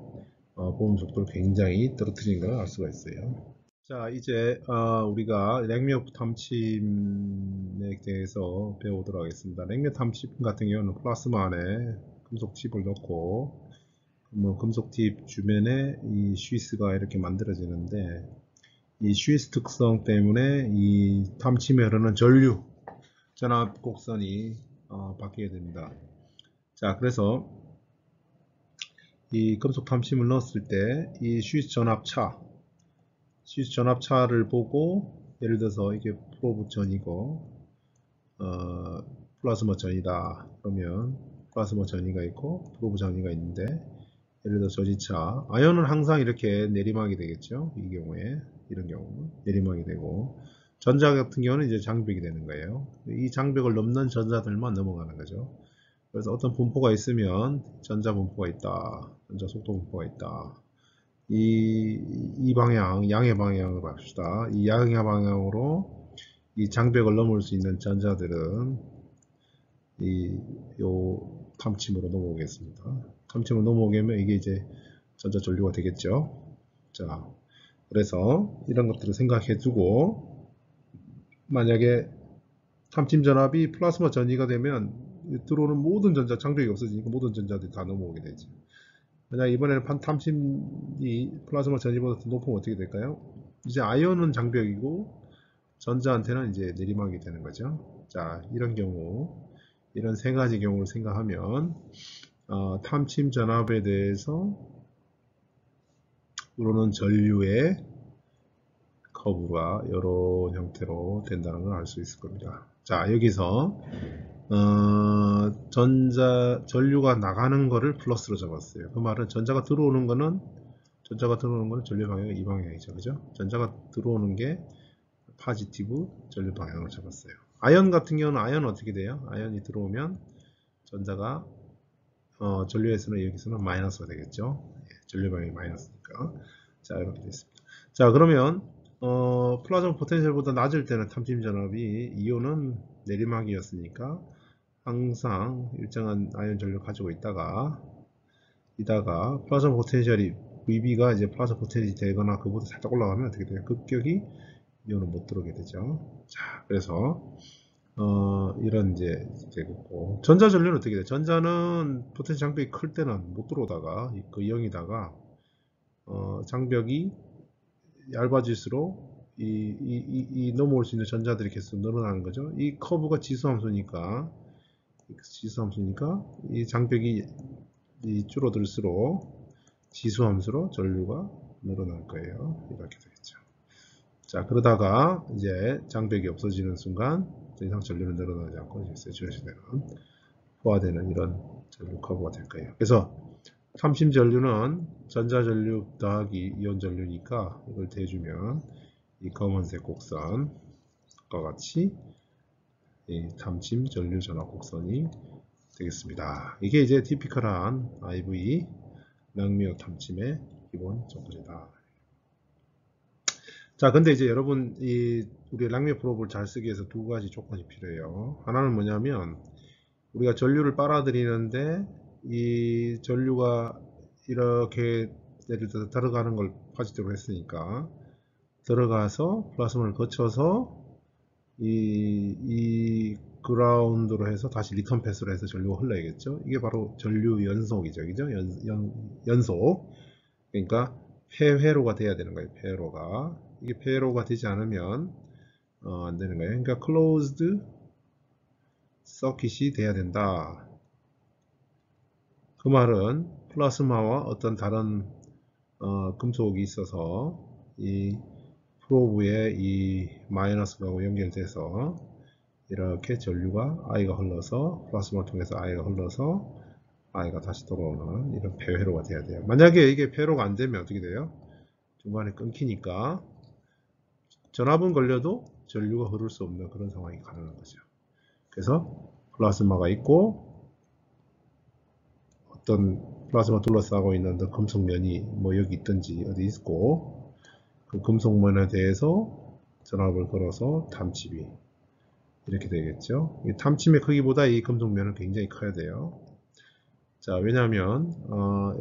보험 속도를 굉장히 떨어뜨리는 걸 알 수가 있어요. 자, 이제 우리가 냉력 탐침에 대해서 배우도록 하겠습니다. 냉력 탐침 같은 경우는 플라스마 안에 금속 팁을 넣고 금속 팁 주변에 이 쉬스가 이렇게 만들어지는데, 이 쉬스 특성 때문에 이 탐침에 흐르는 전류 전압 곡선이 바뀌게 됩니다. 자, 그래서 이 금속 탐침을 넣었을 때 이 쉬스 전압차를 보고, 예를 들어서 이게 프로브 전이고 플라스마 전이다 그러면 플라스마 전이가 있고 프로브 전이가 있는데, 예를 들어 전이차 아연은 항상 이렇게 내리막이 되겠죠. 이 경우에 이런 경우 내리막이 되고, 전자 같은 경우는 이제 장벽이 되는 거예요. 이 장벽을 넘는 전자들만 넘어가는 거죠. 그래서 어떤 분포가 있으면 전자 분포가 있다, 전자 속도 분포가 있다. 이 방향, 양의 방향으로 갑시다. 이 양의 방향으로 이 장벽을 넘을 수 있는 전자들은 요 탐침으로 넘어오겠습니다. 탐침으로 넘어오게 하면 이게 이제 전자 전류가 되겠죠. 자, 그래서 이런 것들을 생각해 두고, 만약에 탐침 전압이 플라스마 전이가 되면 들어오는 모든 전자, 장벽이 없어지니까 모든 전자들이 다 넘어오게 되죠. 만약 이번에는 탐침이 플라스마 전이보다 더 높으면 어떻게 될까요? 이제 아이온은 장벽이고 전자한테는 이제 내리막이 되는 거죠. 자, 이런 경우, 이런 세 가지 경우를 생각하면 탐침 전압에 대해서 우러는 전류의 커브가 이런 형태로 된다는 걸 알 수 있을 겁니다. 자, 여기서 전류가 나가는 거를 플러스로 적었어요. 그 말은 전자가 들어오는 거는 전류 방향이 이 방향이죠, 그죠? 전자가 들어오는 게 포지티브 전류 방향으로 적었어요. 아연 같은 경우는 아연은 어떻게 돼요? 아연이 들어오면 전자가 전류에서는 여기서는 마이너스가 되겠죠. 예, 전류 방향이 마이너스니까. 자, 이렇게 됐습니다. 자, 그러면 플라즈마 포텐셜보다 낮을 때는 탐심 전압이 이온은 내리막이었으니까 항상 일정한 아이온 전류 가지고 있다가 플라즈마 포텐셜이 VB가 이제 플라즈마 포텐셜이 되거나 그보다 살짝 올라가면 어떻게 돼요? 급격히 이온은 못 들어오게 되죠. 자, 그래서 이런 이제 되고 전자전류는 어떻게 돼? 전자는 포텐셜 장벽이 클 때는 못 들어오다가 그 0이다가 장벽이 얇아질수록 이 넘어올 수 있는 전자들이 계속 늘어나는 거죠. 이 커브가 지수함수니까 이 장벽이 줄어들수록 지수함수로 전류가 늘어날 거예요. 이렇게 되겠죠. 자, 그러다가 이제 장벽이 없어지는 순간 더 이상 전류는 늘어나지 않고 이제 세츄레이션되는 포화되는 이런 전류 커브가 될 거예요. 그래서 탐심 전류는 전자 전류 더하기 이온 전류니까 이걸 대주면 이 검은색 곡선과 같이 이 탐심 전류 전압 곡선이 되겠습니다. 이게 이제 티피컬한 IV 낭미호 탐침의 기본 조건이다. 자, 근데 이제 여러분 우리 낭미호 프로브를 잘 쓰기 위해서 두 가지 조건이 필요해요. 하나는 뭐냐면 우리가 전류를 빨아들이는데 이 전류가 이렇게 예를 들어서 들어가는 걸 파지티브로 했으니까 들어가서 플라스마를 거쳐서 이 그라운드로 해서 다시 리턴 패스로 해서 전류가 흘러야겠죠. 이게 바로 전류 연속이죠. 그죠? 연속. 그러니까 폐회로가 돼야 되는 거예요. 폐회로가. 이게 폐회로가 되지 않으면 안 되는 거예요. 그러니까 closed 서킷이 돼야 된다. 그 말은 플라스마와 어떤 다른 금속이 있어서 이 프로브에 이 마이너스하고 연결돼서 이렇게 전류가 I가 흘러서 플라스마를 통해서 I가 흘러서 I가 다시 돌아오는 이런 폐회로가 돼야 돼요. 만약에 이게 폐회로가 안 되면 어떻게 돼요? 중간에 끊기니까 전압은 걸려도 전류가 흐를 수 없는 그런 상황이 가능한 거죠. 그래서 플라스마가 있고 어떤 플라스마 둘러싸고 있는 금속면이 뭐 여기 있든지 어디 있고 그 금속면에 대해서 전압을 걸어서 탐침이 이렇게 되겠죠. 이 탐침의 크기보다 이 금속면은 굉장히 커야 돼요. 자, 왜냐하면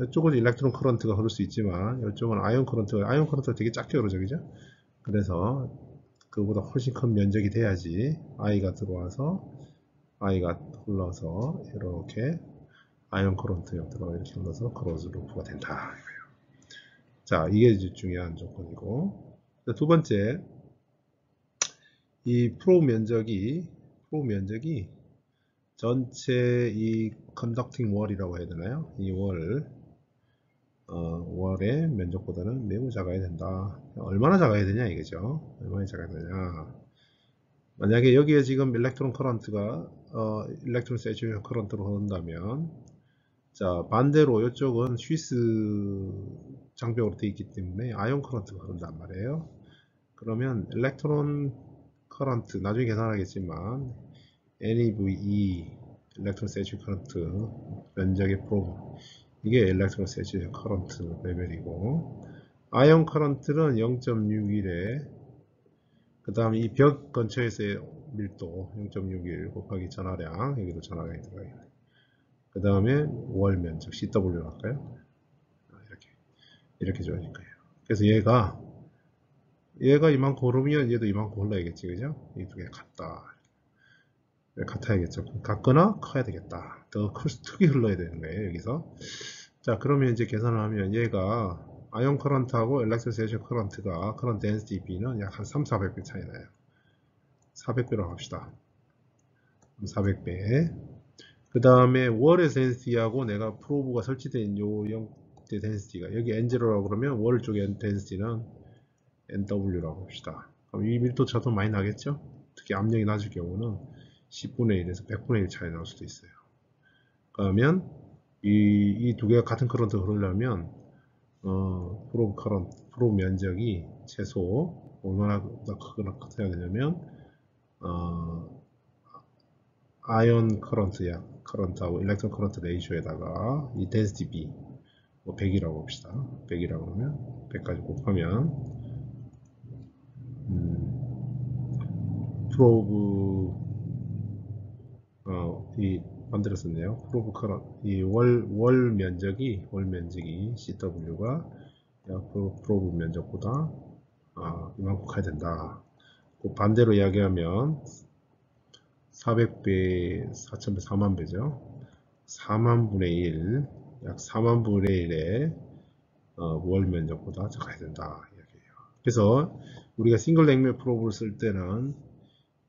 이쪽은 일렉트론 커런트가 흐를 수 있지만 이쪽은 아이온 커런트가 되게 작게 흐르죠, 그죠? 그래서 그보다 훨씬 큰 면적이 돼야지 I가 들어와서 I가 흘러서 이렇게 아이온 커런트 형태로 이렇게 흘러서 크로즈 루프가 된다. 자, 이게 이제 중요한 조건이고, 두 번째, 이 프로브 면적이 전체 이 컨덕팅 월이라고 해야 되나요? 이 월의 면적보다는 매우 작아야 된다. 얼마나 작아야 되냐 이거죠. 얼마나 작아야 되냐. 만약에 여기에 지금 일렉트론 커런트가 일렉트론 세츄레이션 커런트로 흐른다면, 자, 반대로 이쪽은 쉬스 장벽으로 되어 있기 때문에 아이온 커런트가 흐른단 말이에요. 그러면 일렉트론 커런트 나중에 계산하겠지만 NEVE 일렉트론 세츄레이션 커런트 면적의 프로브 이게 일렉트론 세츄레이션 커런트 레벨이고 아이온 커런트는 0.61에 그 다음에 이 벽 근처에서의 밀도 0.61 곱하기 전하량 여기도 전하량이 들어가요. 그 다음에 월 면적 CW로 할까요? 이렇게 줘야될 거예요. 그래서 얘가 이만큼 흐르면 얘도 이만큼 흘러야겠지, 그죠? 이 두 개 같아야겠죠. 같거나 커야 되겠다. 더 크게 흘러야 되는 거예요, 여기서. 자, 그러면 이제 계산을 하면 얘가 아이온 커런트하고 일렉트로세이션 커런트가 커런트 덴시티 B는 약 한 3,400배 차이 나요. 400배로 합시다. 400배. 그 다음에 월의 덴시티하고 내가 프로브가 설치된 요 영대 덴시티가 여기 N0라고 그러면 월 쪽의 덴시티는 NW라고 합시다. 그럼 이 밀도 차도 많이 나겠죠? 특히 압력이 낮을 경우는 10분의 1에서 100분의 1 차이 날 수도 있어요. 그러면 이 두 개가 같은 커런트 흐르려면 프로브 면적이 최소 얼마나 크거나 커야 되냐면 아이온 커런트 약 커런트하고 일렉트론 커런트 레이쇼에다가 이 density B 뭐 100이라고 봅시다. 100이라고 그러면 100까지 곱하면 프로브 이 만들어 썼네요. 프로브 커런 이 월 면적이 CW가 프로브 면적보다 이만큼 커야 된다. 그 반대로 이야기하면 400배, 4000배, 4만배죠. 4만분의 1, 약 4만분의 1의 월 면적보다 작아야 된다. 이야기예요. 그래서 우리가 싱글 랭멜 프로브를 쓸 때는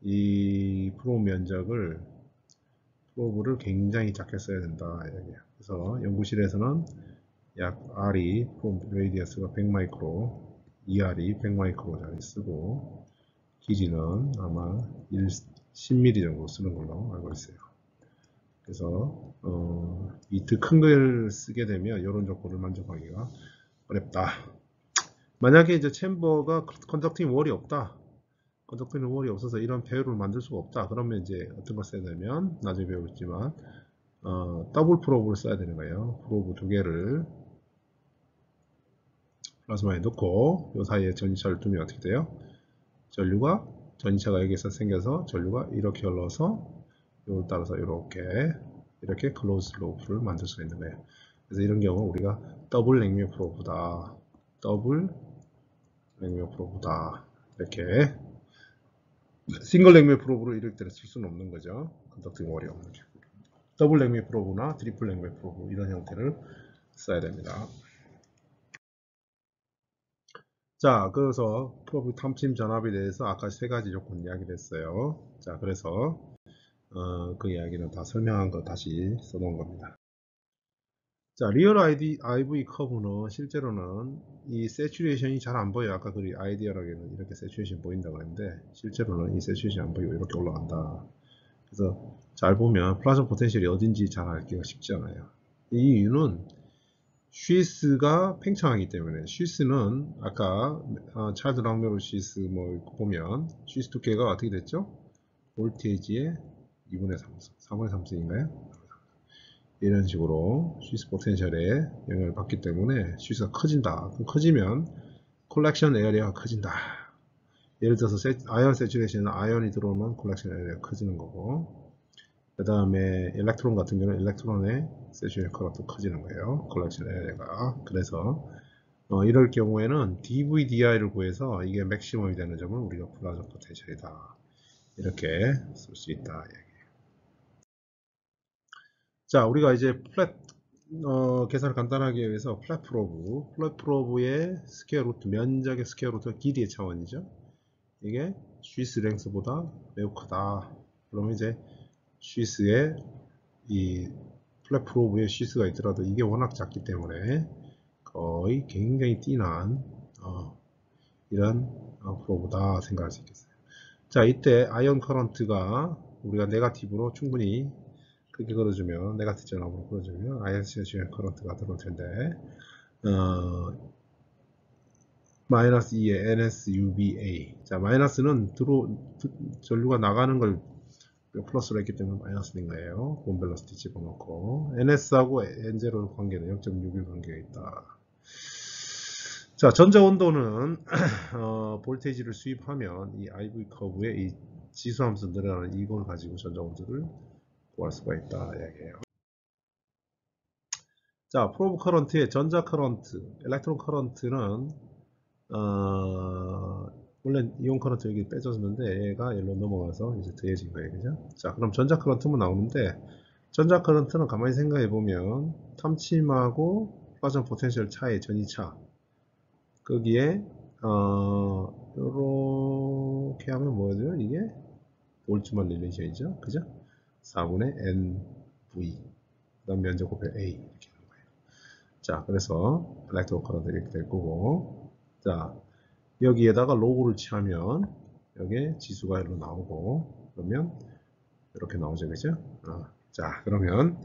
이 프로브를 굉장히 작게 써야 된다. 이야기예요. 그래서 연구실에서는 약 R이 프로브 레디어스가 100 마이크로, ER이 100 마이크로짜리 쓰고 길이는 아마 10mm 정도 쓰는 걸로 알고 있어요. 그래서 이 더 큰 걸 쓰게 되면 이런 조건을 만족하기가 어렵다. 만약에 이제 챔버가 컨덕팅 월이 없다. 컨덕팅 월이 없어서 이런 배열을 만들 수가 없다. 그러면 이제 어떤 걸 써야 되면 나중에 배우겠지만 더블 프로브를 써야 되는 거예요. 프로브 두 개를 플라즈마에 넣고 이 사이에 전이차를 두면 어떻게 돼요? 전이차가 여기서 생겨서 전류가 이렇게 흘러서 이걸 따라서 이렇게 클로즈 루프를 만들 수가 있는 거예요. 그래서 이런 경우 우리가 더블 랭뮤 프로브다. 이렇게 싱글 랭뮤 프로브로 이럴 때는 쓸 수는 없는 거죠. 컨덕팅 월이 없는 경우. 더블 랭뮤 프로브나 트리플 랭뮤 프로브 이런 형태를 써야 됩니다. 자, 그래서 프로브 탐침 전압에 대해서 아까 세 가지 조건 이야기를 했어요. 자, 그래서 그 이야기는 다 설명한 거 다시 써놓은 겁니다. 자, 리얼 IV 커브는 실제로는 이 세츄레이션이 잘 안 보여요. 아까 그 아이디어라기는 이렇게 세츄레이션 보인다고 했는데 실제로는 이 세츄레이션 안 보이고 이렇게 올라간다. 그래서 잘 보면 플라즈마 포텐셜이 어딘지 잘 알기가 쉽지 않아요. 이 이유는 쉬스가 팽창하기 때문에 쉬스는 아까 차일드 랑메로 쉬스 뭐 보면 쉬스 두께가 어떻게 됐죠? 볼테이지의 2분의 3승, 3분의 3승인가요? 이런 식으로 쉬스 포텐셜에 영향을 받기 때문에 쉬스가 커진다. 커지면 콜렉션 에어리아가 커진다. 예를 들어서 아이언 세츄레이션은 아이언이 들어오면 콜렉션 에어리아가 커지는 거고 그 다음에 일렉트론 같은 경우는 일렉트론의 세츄레이션 커런트 커지는 거예요. 콜렉션 에어리아가. 그래서 이럴 경우에는 DVDI를 구해서 이게 맥시멈이 되는 점을 우리가 플라즈마 포텐셜이다. 이렇게 쓸 수 있다. 자, 우리가 이제 플랫 계산을 간단하게 위해서 플랫 프로브의 스퀘어 루트, 면적의 스퀘어 루트가 길이의 차원이죠. 이게 쉬스 랭스보다 매우 크다. 그러면 이제 쉬스의 이 플랫 프로브에 쉬스가 있더라도 이게 워낙 작기 때문에 거의 굉장히 띵한 이런 프로브다 생각할 수 있겠어요. 자, 이때 아이언 커런트가 우리가 네가티브로 충분히 그렇게 걸어주면 네가티브 전압으로 걸어주면 아이언 세츄레이션 커런트가 들어올 텐데 마이너스 2의 NSUBA. 자, 마이너스는 전류가 나가는 걸 플러스로 했기 때문에 마이너스 된 거예요. 본밸러시티 집어넣고 NS하고 N0 관계는 0.61 관계가 있다. 자, 전자 온도는 볼테이지를 수입하면 이 IV 커브에 이 지수하면서 늘어나는 이걸 가지고 전자 온도를 구할 수가 있다 이야기예요. 자, 프로브 커런트의 전자 커런트, 일렉트론 커런트는 원래 이온 커런트 여기 빼줬는데 얘가 여기로 넘어가서 이제 더해진 거예요, 그죠? 자, 그럼 전자 커런트만 나오는데 전자 커런트는 가만히 생각해 보면 탐침하고 플라즈마 포텐셜 차이 전이차 거기에 이렇게 하면 뭐죠? 이게 볼츠만 릴레이션이죠, 그죠? 4분의 NV 그다음 면적 곱해 A 이렇게 하는 거예요. 자, 그래서 일렉트론 커런트 이렇게 될 거고, 자, 여기에다가 로그를 취하면 여기에 지수가 일로 나오고 그러면 이렇게 나오죠, 그죠? 자, 그러면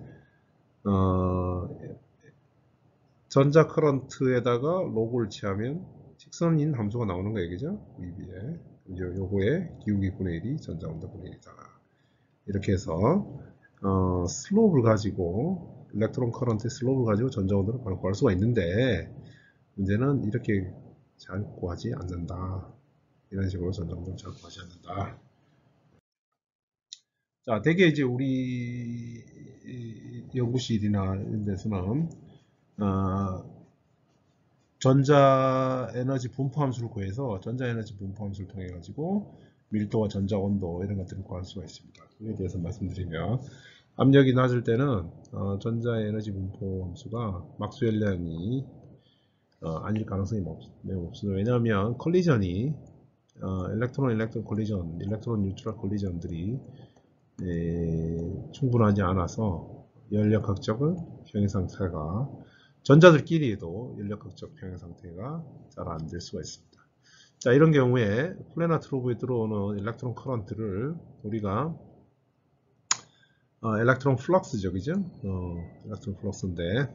전자 커런트에다가 로그를 취하면 직선인 함수가 나오는 거예요, 그죠? VB에 요거에 기울기 분의 1이 전자 온도 분의 1이다. 이렇게 해서 슬로프를 가지고 일렉트론 커런트의 슬로프를 가지고 전자 온도를 바로 구할 수가 있는데 문제는 이렇게 잘 구하지 않는다. 이런 식으로 전자 온도를 잘 구하지 않는다. 자, 대개 이제 우리 연구실이나 이런 데서는 전자 에너지 분포 함수를 구해서 전자 에너지 분포 함수를 통해 가지고 밀도와 전자 온도 이런 것들을 구할 수가 있습니다. 그에 대해서 말씀드리면 압력이 낮을 때는 전자 에너지 분포 함수가 막스웰리안이 아닐 가능성이 매우 없습니다. 왜냐하면 컬리전이 일렉트론 컬리전, 일렉트론 뉴트럴 컬리전들이 충분하지 않아서 연력학적인 평행 상태가 전자들끼리도 연력학적 평행 상태가 잘 안 될 수가 있습니다. 자, 이런 경우에 플래너 트로브에 들어오는 일렉트론 커런트를 우리가 일렉트론 플럭스죠, 그죠? 일렉트론 플럭스인데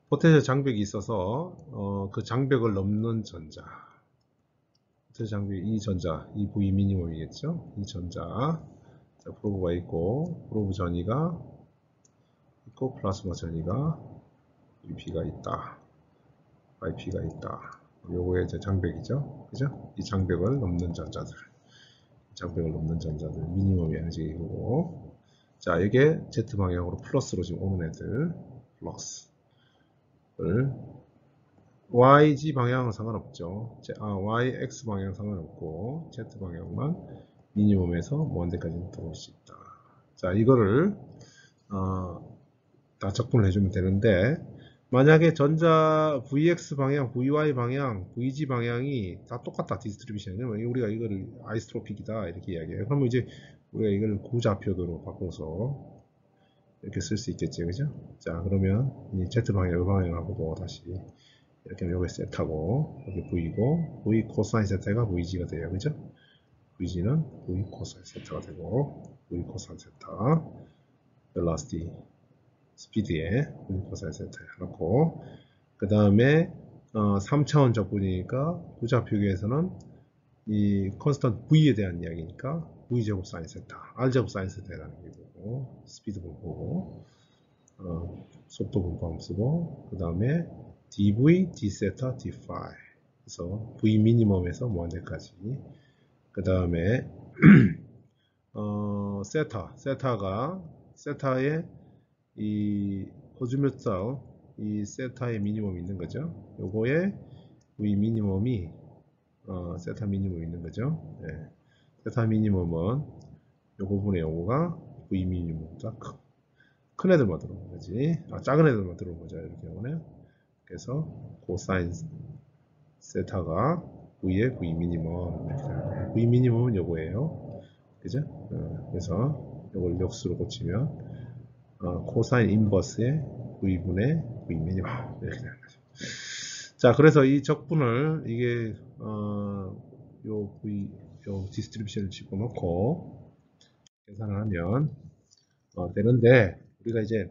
포텐셜 장벽이 있어서 그 장벽을 넘는 전자, 포텐셜 장벽 이 전자, 이 V 미니멈이겠죠? 이 전자, 자, 프로브가 있고 프로브 전이가 있고 플라스마 전이가 UP가 있다, IP가 있다. 요거의 이제 장벽이죠, 그죠? 이 장벽을 넘는 전자들, 장벽을 넘는 전자들 미니멈 에너지이고, 자, 이게 Z 방향으로 플러스로 지금 오는 애들, 플러스를 YG 방향은 상관없죠. YX 방향 상관없고 Z 방향만 미니멈에서 무한대까지 들어올 수 있다. 자, 이거를 다 적분을 해주면 되는데, 만약에 전자 VX 방향, VY 방향, VG 방향이 다 똑같다, 디스트리뷰션이. 우리가 이거를 아이스트로픽이다 이렇게 이야기해요. 그러면 이제 우리가 이걸 구좌표도로 바꿔서 이렇게 쓸 수 있겠죠, 그죠? 자, 그러면 이 Z 방향, 이 방향하고도 다시 이렇게 하면 여기 세타고 여기 V고 V 코사인 세타가 VG가 돼요, 그죠? VG는 V 코사인 세타가 되고 V 코사인 세타 벨라시티 스피드에 V 코사인 세타 해놓고, 그 다음에 3차원 적분이니까 구좌표기에서는 이 컨스턴트 V에 대한 이야기니까 V제곱 사인 세타, R제곱 사인 세타라는 게 되고, 스피드 분포고 속도 분포함 쓰고, 그 다음에 dv, d세타, d5. 그래서 v 미니멈에서 무한대까지. 그 다음에 세타의 이 어즈뮤탈, 이 세타의 미니멈이 있는 거죠. 요거에 v 미니멈이 세타 미니멈이 있는 거죠. 네. 세타 미니멈은 요 부분의 요거가 v 미니멈보다 큰 애들만 들어오는 거지. 작은 애들만 들어오는 거죠, 이렇게 경우는. 그래서 코사인 세타가 V의 V 미니멈, V 미니멈은 요거예요, 그죠? 그래서 요걸 역수로 고치면 코사인 인버스의 V분의 V 미니멈 이렇게 되는 거죠. 자, 그래서 이 적분을 이게 요 디스트리뷰션을 집어넣고 계산을 하면 되는데, 우리가 이제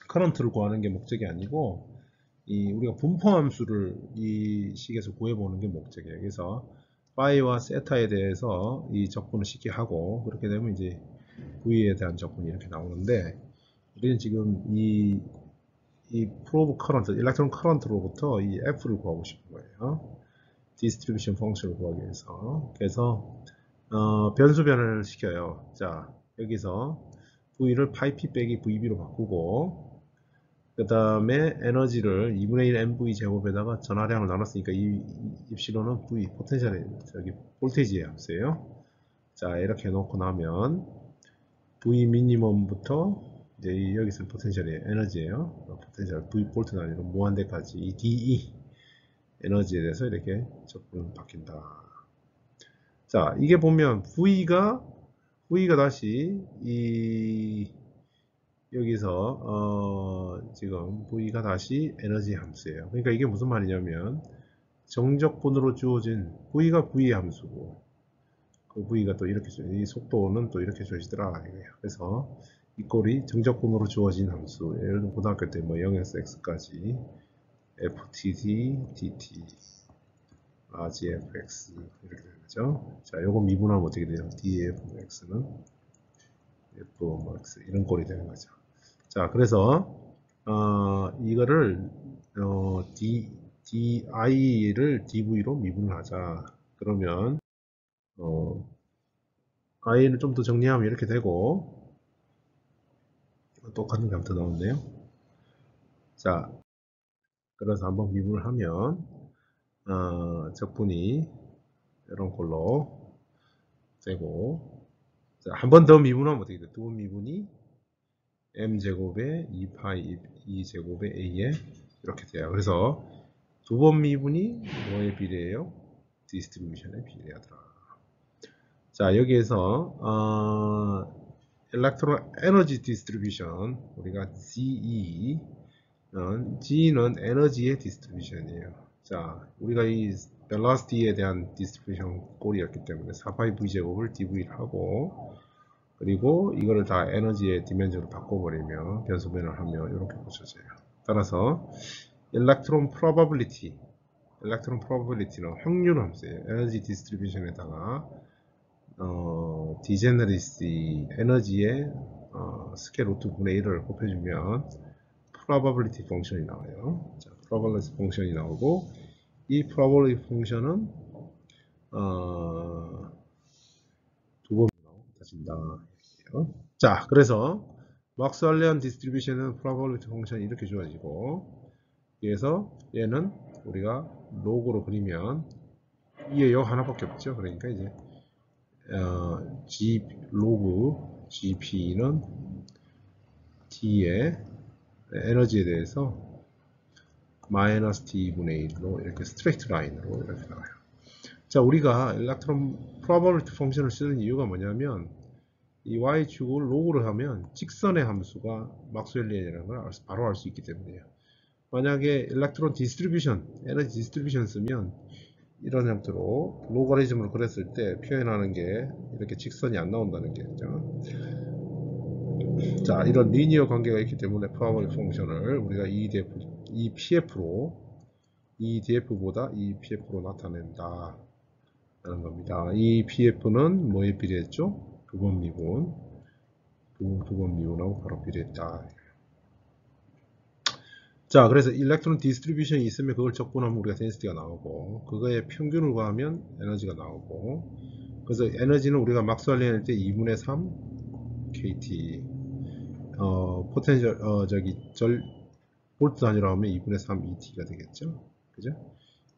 커런트를 구하는 게 목적이 아니고 우리가 분포함수를 이 식에서 구해보는 게 목적이에요. 그래서 파이와 세타에 대해서 이 적분을 쉽게 하고, 그렇게 되면 이제 V에 대한 적분이 이렇게 나오는데, 우리는 지금 이 프로브 커런트, 일렉트론 커런트로부터 이 F를 구하고 싶은 거예요. 디스트리뷰션 펑션을 구하기 위해서. 그래서 변수변을 시켜요. 자, 여기서 V를 파이P 빼기 VB로 바꾸고, 그 다음에 에너지를 2분의 1 MV 제곱에다가 전하량을 나눴으니까 이 입시로는 V, 포텐셜의 저기 볼테이지의 함수예요. 자, 이렇게 해놓고 나면 V 미니멈부터 이제 여기서 포텐셜의 에너지예요. 포텐셜 V 볼트는 아니고 무한대까지 이 DE 에너지에 대해서 이렇게 적분을 바뀐다. 자, 이게 보면 V가 다시 여기서 지금 V가 다시 에너지 함수예요. 그러니까 이게 무슨 말이냐면 정적분으로 주어진 V가 V의 함수고, 그 V가 또 이렇게 이 속도는 또 이렇게 주어지더라 이거예요. 그래서 이 꼴이 정적분으로 주어진 함수, 예를 들어 고등학교 때 뭐 0에서 x까지 ftd, dt, rgfx 이렇게 되는 거죠. 자, 요거 미분하면 어떻게 돼요? dfx는 F 뭐 X 이런 꼴이 되는 거죠. 자, 그래서 이거를 di를 dv로 미분을 하자. 그러면 i는 좀 더 정리하면 이렇게 되고 똑같은 게 더 나오는데요. 자, 그래서 한번 미분을 하면 적분이 이런 걸로 되고, 한 번 더 미분하면 어떻게 돼? 두 번 미분이 m제곱에 2파이 2제곱에 a에 이렇게 돼요. 그래서 두 번 미분이 뭐에 비례해요? 디스트리뷰션에 비례하더라. 자, 여기에서 일렉트론 에너지 디스트리뷰션 우리가 GE G는 에너지의 디스트리뷰션이에요. 자, 우리가 이 벨라시티에 대한 디스트리뷰션 꼴이었기 때문에 4파이 V제곱을 DV를 하고, 그리고 이거를 다 에너지의 디멘전으로 바꿔버리면 변수변을 하면 이렇게 고쳐져요. 따라서 일렉트론 프로바빌리티는 확률 함수예요. 에너지 디스트리뷰션에다가 디제너리시 에너지의 스케일 루트 분의 1을 곱해주면 probability 펑션이 나와요. 자, probability 펑션이 나오고, 이 probability 펑션은 두 번 다진다. 자, 그래서 막스웰리안 디스트리뷰션은 probability 펑션이 이렇게 주어지고, 그래서 얘는 우리가 로그로 그리면 이게 요 하나밖에 없죠. 그러니까 이제 G 로그 GP는 T의 에너지에 대해서 마이너스 T분의 1로 이렇게 스트레이트 라인으로 이렇게 나와요. 자, 우리가 일렉트론 프로바빌리티 펑션을 쓰는 이유가 뭐냐면, 이 y축을 로그로 하면 직선의 함수가 막스웰리안이라는 걸 바로 알 수 있기 때문이에요. 만약에 일렉트론 디스트리뷰션, 에너지 디스트리뷰션 쓰면 이런 형태로 로가리즘으로 그렸을 때 표현하는 게 이렇게 직선이 안 나온다는 게죠. 자, 이런 리니어 관계가 있기 때문에 프로바빌리티 펑션을 우리가 EDF보다 EPF로 나타낸다 라는 겁니다. EPF는 뭐에 비례했죠? 두 번 미분하고 바로 비례했다. 자, 그래서 일렉트론 디스트리뷰션이 있으면 그걸 적분하면 우리가 덴시티가 나오고, 그거에 평균을 구하면 에너지가 나오고, 그래서 에너지는 우리가 막스웰리안 할 때 2분의 3 KT, 포텐셜, 볼트 단위로 하면 2분의 3 ET가 되겠죠? 그죠?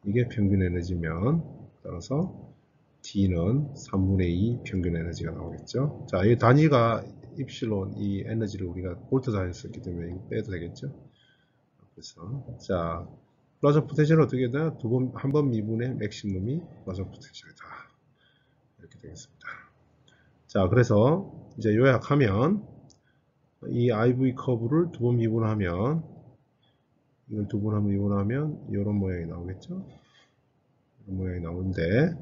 이게 평균 에너지면, 따라서 T는 3분의 2 평균 에너지가 나오겠죠? 자, 이 단위가 입실론, 이 에너지를 우리가 볼트 단위로 썼기 때문에 이거 빼도 되겠죠? 그래서, 자, 플라저 포텐셜은 어떻게 되나? 한 번 미분의 맥시멈이 플라저 포텐셜이다. 이렇게 되겠습니다. 자, 그래서 이제 요약하면, 이 IV 커브를 두 번 미분하면, 이걸 두 번 미분하면 이런 모양이 나오겠죠? 이런 모양이 나오는데,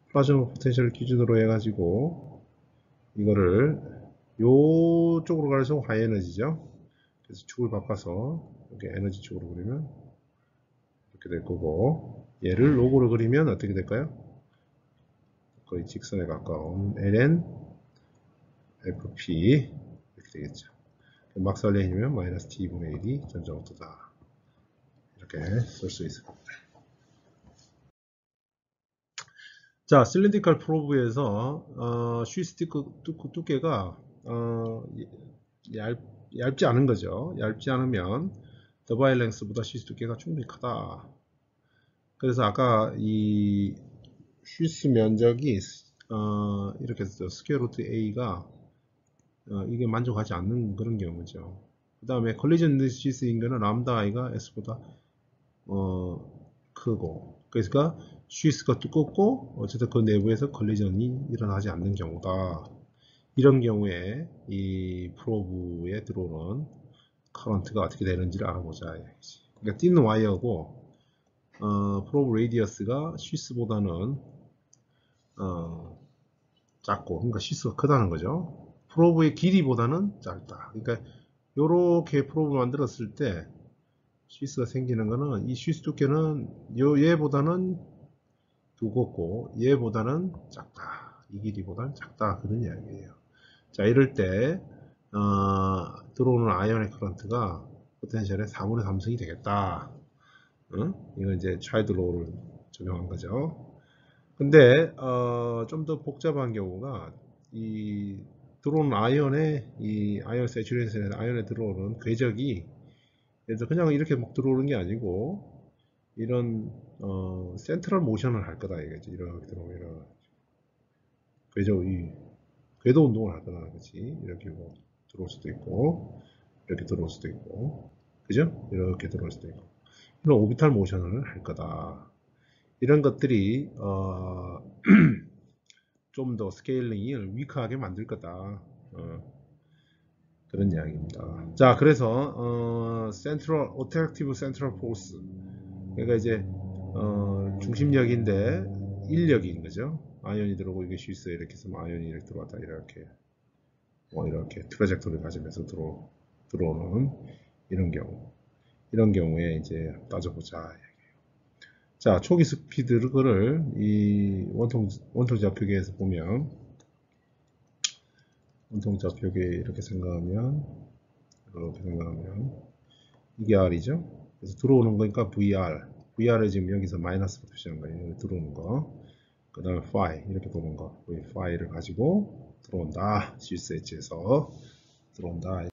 플라즈마 포텐셜 기준으로 해가지고 이거를 요쪽으로 갈수록 하이 에너지죠. 그래서 축을 바꿔서 이렇게 에너지 쪽으로 그리면 이렇게 될 거고, 얘를 로그로 그리면 어떻게 될까요? 거의 직선에 가까운 ln fp 이렇게 되겠죠. 막살레이면 마이너스 t분의 1이 전자 오토다. 이렇게 쓸 수 있을 겁니다. 자, 실린디컬 프로브에서 쉬스틱 두께가 얇지 않은 거죠. 얇지 않으면 더바일 랭스보다 쉬스 두께가 충분히 크다. 그래서 아까 이 쉬스 면적이 이렇게 스퀘어 루트 A가 이게 만족하지 않는 그런 경우죠. 그 다음에 컬리전 쉬스인 거는 람다 I가 S보다 크고, 그러니까 쉬스가 두껍고 어쨌든 그 내부에서 컬리전이 일어나지 않는 경우다. 이런 경우에 이 프로브에 들어오는 커런트가 어떻게 되는지를 알아보자. 그러니까 띄는 와이어고 프로브 레디어스가 쉬스보다는 작고, 그러니까 쉬스가 크다는 거죠. 프로브의 길이보다는 짧다. 그러니까 이렇게 프로브 만들었을 때 쉬스가 생기는 거는, 이 쉬스 두께는 얘보다는 두껍고 얘보다는 작다. 이 길이보다는 작다. 그런 이야기예요. 자, 이럴 때 들어오는 아이언의 커런트가 포텐셜의 4분의 3승이 되겠다. 응? 이건 이제 차일드 로우를 적용한 거죠. 근데 좀 더 복잡한 경우가 이 들어오는 아이언의 이 아이언 세츄레이션의 아이언에 들어오는 궤적이 그래서 그냥 이렇게 막 들어오는 게 아니고 이런 센트럴 모션을 할 거다 이거지. 이렇게 들어오면 이런 궤적 이 궤도 운동을 할 거다 그렇지. 이렇게 뭐 들어올 수도 있고 이렇게 들어올 수도 있고 그죠? 이렇게 들어올 수도 있고 이런 오비탈 모션을 할 거다. 이런 것들이 좀 더 스케일링을 위크하게 만들 거다. 그런 이야기입니다. 자, 그래서 센트럴 어트랙티브 센트럴 포스 그러니까 이제 중심력인데 인력인 거죠. 아이언이 들어오고 이게 쉴스에 이렇게 해서 아이언이 이렇게 들어왔다 이렇게 이렇게 트라젝토리 가지면서 들어오는 이런 경우에 이제 따져보자. 자, 초기 스피드를 이 원통 좌표계에서 보면 원통 좌표계 이렇게 생각하면 이게 R이죠. 그래서 들어오는 거니까 VR을 지금 여기서 마이너스로 표시한 거예요. 들어오는 거. 그 다음에 phi 이렇게 도는 거. phi를 가지고 들어온다. 실수 엣지에서 들어온다.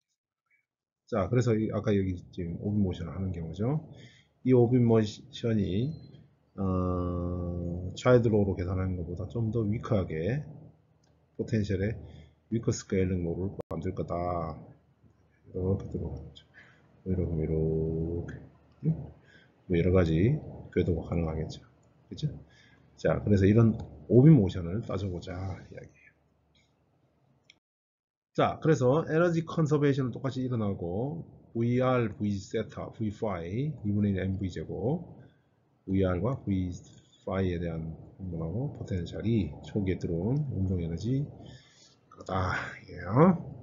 자, 그래서 아까 여기 지금 오빈 모션을 하는 경우죠. 이 오빈 모션이 차일드로우로 계산하는 것보다 좀 더 위크하게 포텐셜의 위크 스케일링 롤을 만들 거다. 이렇게 들어가는 거죠. 이렇게 뭐 여러 가지 궤도가 가능하겠죠. 그죠? 자, 그래서 이런 오빈 모션을 따져보자 이야기예요. 자, 그래서 에너지 컨서베이션은 똑같이 일어나고 VR, V 세타, V phi 2분의 1 mv 제곱 VR과 V phi에 대한 운동하고 포텐셜이 초기에 들어온 운동 에너지 그거다 이에요.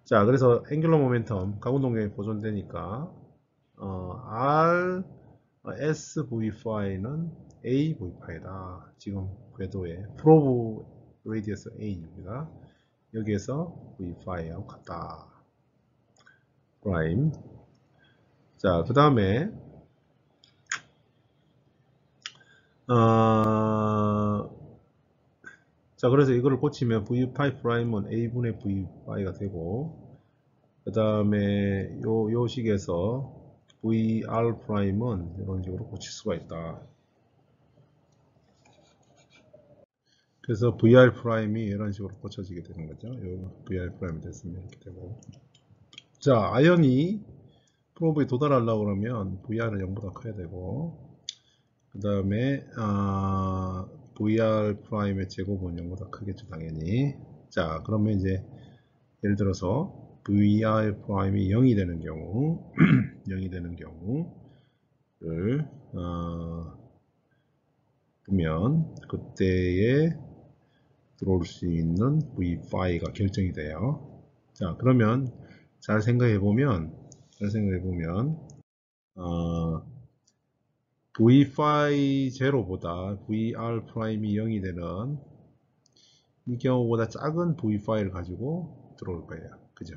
자, 그래서 앵귤러 모멘텀 가운동력이 보존되니까 R SV파이는 AV파이다. 지금 궤도의 프로브 레디어스 A입니다. 여기에서 V파이하고 같다. 프라임. 자, 그 다음에 자, 그래서 이거를 고치면 V파이 프라임은 A분의 V파이가 되고 그 다음에 요 식에서 VR 프라임은 이런 식으로 고칠 수가 있다. 그래서 VR 프라임이 이런 식으로 고쳐지게 되는 거죠. 요 VR 프라임이 됐으면 이렇게 되고. 자, 아연이 프로브에 도달하려고 그러면 VR은 0보다 커야 되고, 그 다음에 VR 프라임의 제곱은 0보다 크겠죠, 당연히. 자, 그러면 이제 예를 들어서 VR 프라임이 0이 되는 경우, 0이 되는 경우를 보면 그때에 들어올 수 있는 V5가 결정이 돼요. 자, 그러면 잘 생각해 보면 V5 제로보다 VR 프라임이 0이 되는 이 경우보다 작은 V5를 가지고 들어올 거예요. 그죠?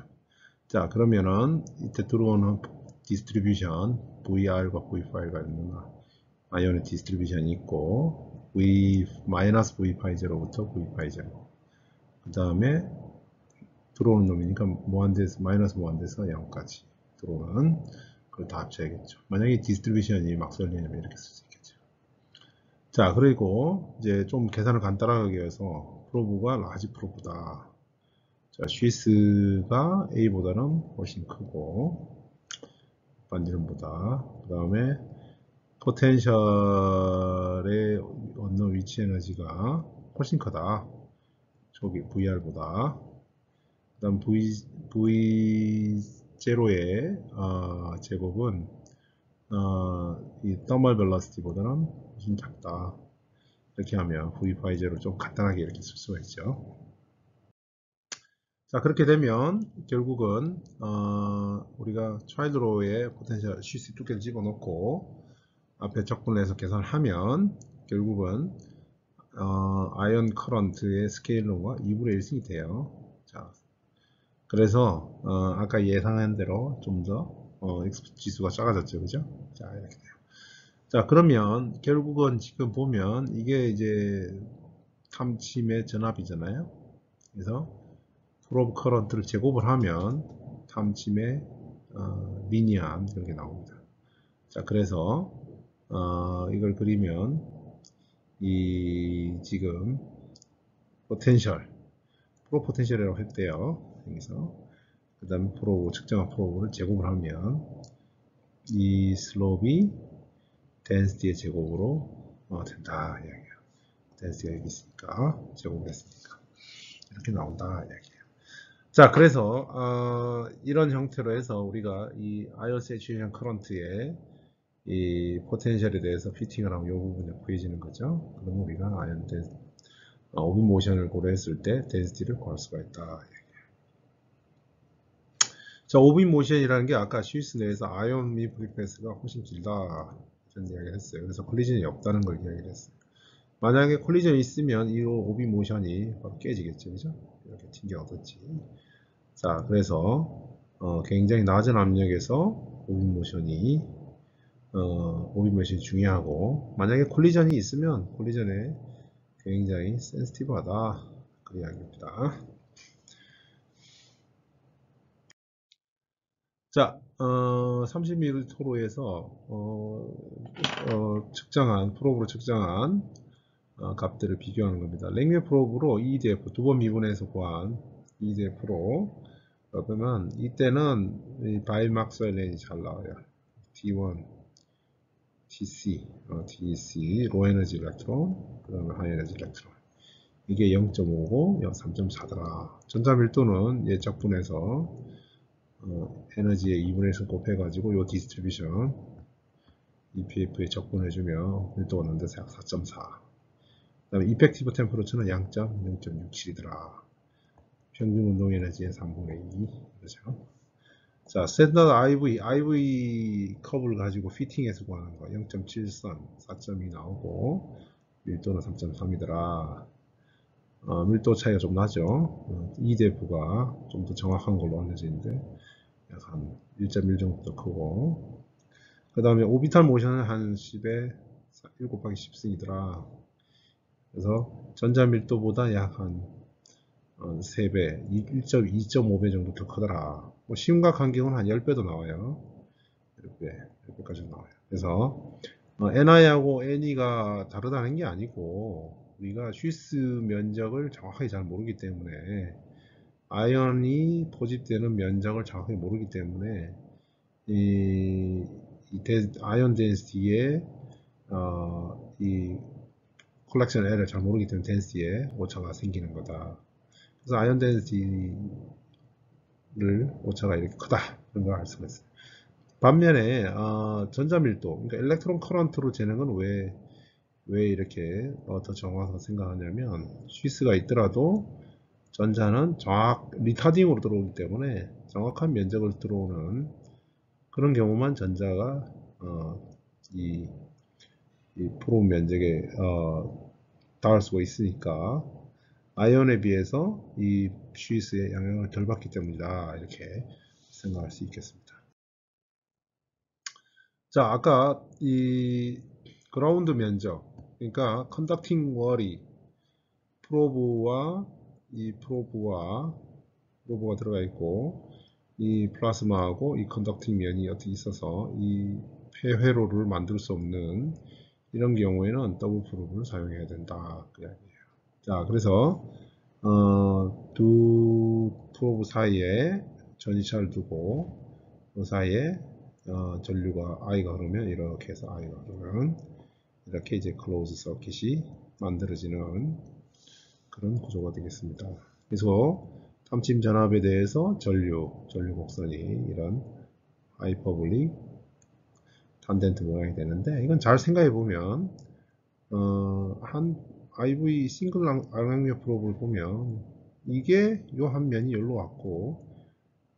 자, 그러면은 이때 들어오는 디스트리뷰션 VR과 V5가 있는 아이언의 디스트리뷰션이 있고 V-V5제로부터 V5제로 그 다음에 들어오는 놈이니까 무한대에서 마이너스 무한대에서 0까지 들어오는 그걸 다 합쳐야겠죠. 만약에 디스트리뷰션이 막설리냐면 이렇게 쓸 수 있겠죠. 자, 그리고 이제 좀 계산을 간단하게 해서 프로브가 라지 프로브다. 자, 쉬스가 A보다는 훨씬 크고 반지름보다 그 다음에 포텐셜의 얻는 위치 에너지가 훨씬 크다. 저기 VR보다. 그 다음 V0의 제곱은 이 thermal velocity보다는 훨씬 작다. 이렇게 하면 V5제로 좀 간단하게 이렇게 쓸 수가 있죠. 자, 그렇게 되면 결국은 우리가 차일드로우의 포텐셜 CC 두 개를 집어넣고 앞에 적분해서 계산하면 결국은 아이언 커런트의 스케일러가 2분의 1승이 돼요. 자, 그래서 아까 예상한 대로 좀 더 X 지수가 작아졌죠, 그죠? 자, 이렇게 돼요. 자, 그러면 결국은 지금 보면 이게 이제 탐침의 전압이잖아요. 그래서 프로브 커런트를 제곱을 하면 탐침의 리니어한 그런 게 나옵니다. 자, 그래서 이걸 그리면 이 지금 포텐셜, 프로 포텐셜이라고 했대요. 여기서 그 다음에 프로브, 측정한 프로브를 제곱을 하면 이 슬롭이 덴시티의 제곱으로 된다 이야기예요. 덴시티가 여기 있으니까 제곱을 했으니까 이렇게 나온다 이야기예요. 자, 그래서 이런 형태로 해서 우리가 이 아이언 세츄레이션 커런트의 이 포텐셜에 대해서 피팅을 하면 이 부분이 구해지는 거죠. 그러면 우리가 아이언 오빈 모션을 고려했을 때 덴시티를 구할 수가 있다. 자, 오빈 모션이라는 게 아까 스위스 내에서 아이언 및 브리패스가 훨씬 길다 이런 이야기를 했어요. 그래서 콜리전이 없다는 걸 이야기를 했어요. 만약에 콜리전이 있으면 이 오빈 모션이 바로 깨지겠죠, 그죠? 이렇게 튕겨 얻었지. 자, 그래서 굉장히 낮은 압력에서 오빈 모션이 중요하고, 만약에 콜리전이 있으면 콜리전에 굉장히 센시티브하다 그 이야기입니다. 자, 30mm 토로에서 측정한 프로브로 측정한 값들을 비교하는 겁니다. 랭웨 프로브로 EDF 두 번 미분해서 구한 EDF로 그러면 이때는 바이막스웰 레인이 잘 나와요. T1, TC, TC, 로 에너지 일렉트론, 그 다음에 하이 에너지 일렉트론. 이게 0.5고 3.4더라. 전자밀도는 예적분해서 에너지의 2분의 1을 곱해가지고 요 디스트리뷰션 EPF에 적분해주면 밀도가 나온데서 약 4.4. 그 다음에 이펙티브 템퍼러처는 양점 0.67이더라. 평균 운동 에너지의 3분의 2. 그렇죠? 자, 스탠다드 IV 컵을 가지고 피팅해서 구하는 거. 0.73, 4.2 나오고, 밀도는 3.3이더라. 밀도 차이가 좀 나죠. EDF가 좀 더 정확한 걸로 알려져 있는데, 약 한 1.1 정도 더 크고, 그 다음에 오비탈 모션은 한 10에 1 곱하기 10승이더라. 그래서 전자 밀도보다 약 한 3배, 2.5배 정도 더 크더라. 뭐 심각 환경은 한 10배도 나와요. 10배까지 나와요. 그래서 NI하고 NE가 다르다는 게 아니고 우리가 슈스 면적을 정확하게 잘 모르기 때문에 아이언이 포집되는 면적을 정확하게 모르기 때문에 이 아이언 덴시티의 이 콜렉션 에러를 잘 모르기 때문에 덴시티에 오차가 생기는 거다. 그래서 아이언 덴시티를 오차가 이렇게 크다 이런 걸 알 수가 있어요. 반면에 전자밀도, 그러니까 일렉트론 커런트로 재는 건 왜 이렇게 더 정확하게 생각하냐면 스위스가 있더라도 전자는 리타딩으로 들어오기 때문에 정확한 면적을 들어오는 그런 경우만 전자가 이 프로 면적에 닿을 수가 있으니까 아이언에 비해서 이 스위스의 영향을 덜 받기 때문이다 이렇게 생각할 수 있겠습니다. 자, 아까 이 그라운드 면적, 그러니까 컨덕팅 월이 프로브가 들어가 있고 이 플라스마하고 이 컨덕팅 면이 어떻게 있어서 이 폐회로를 만들 수 없는 이런 경우에는 더블 프로브를 사용해야 된다 그 이야기예요. 자, 그래서 두 프로브 사이에 전이차를 두고 그 사이에 전류가 I가 흐르면 이렇게 해서 I가 흐르면 이렇게 이제 클로즈 서킷이 만들어지는 그런 구조가 되겠습니다. 그래서 탐침 전압에 대해서 전류 곡선이 이런 하이퍼볼릭 탄덴트 모양이 되는데 이건 잘 생각해 보면 한 IV 싱글 앙랑미어 프로브를 보면 이게 요 한 면이 여기로 왔고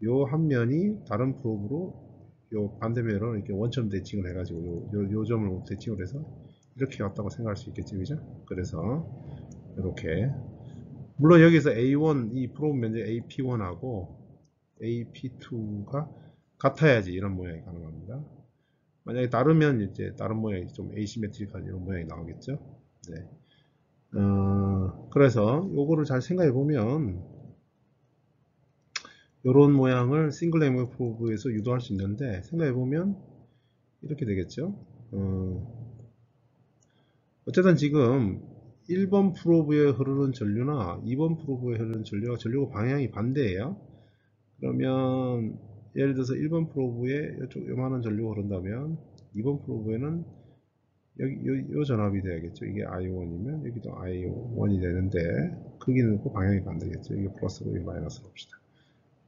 요 한 면이 다른 프로브로 요 반대면으로 이렇게 원점 대칭을 해가지고 요 점을 대칭을 해서 이렇게 왔다고 생각할 수 있겠죠, 그죠? 그래서 이렇게 물론 여기서 A1 이 프로브 면적 AP1하고 AP2가 같아야지 이런 모양이 가능합니다. 만약에 다르면 이제 다른 모양이 좀 에이시메트릭한 이런 모양이 나오겠죠. 네. 그래서 요거를 잘 생각해 보면 이런 모양을 싱글 랭귀지 프로브에서 유도할 수 있는데 생각해 보면 이렇게 되겠죠. 어쨌든 지금 1번 프로브에 흐르는 전류나 2번 프로브에 흐르는 전류가 방향이 반대예요. 그러면 예를 들어서 1번 프로브에 이쪽 요만한 전류가 흐른다면 2번 프로브에는 여기 요 전압이 돼야겠죠. 이게 I1이면 여기도 I1이 되는데 크기는 그 방향이 반대겠죠. 이게 플러스고 이게 마이너스로 봅시다.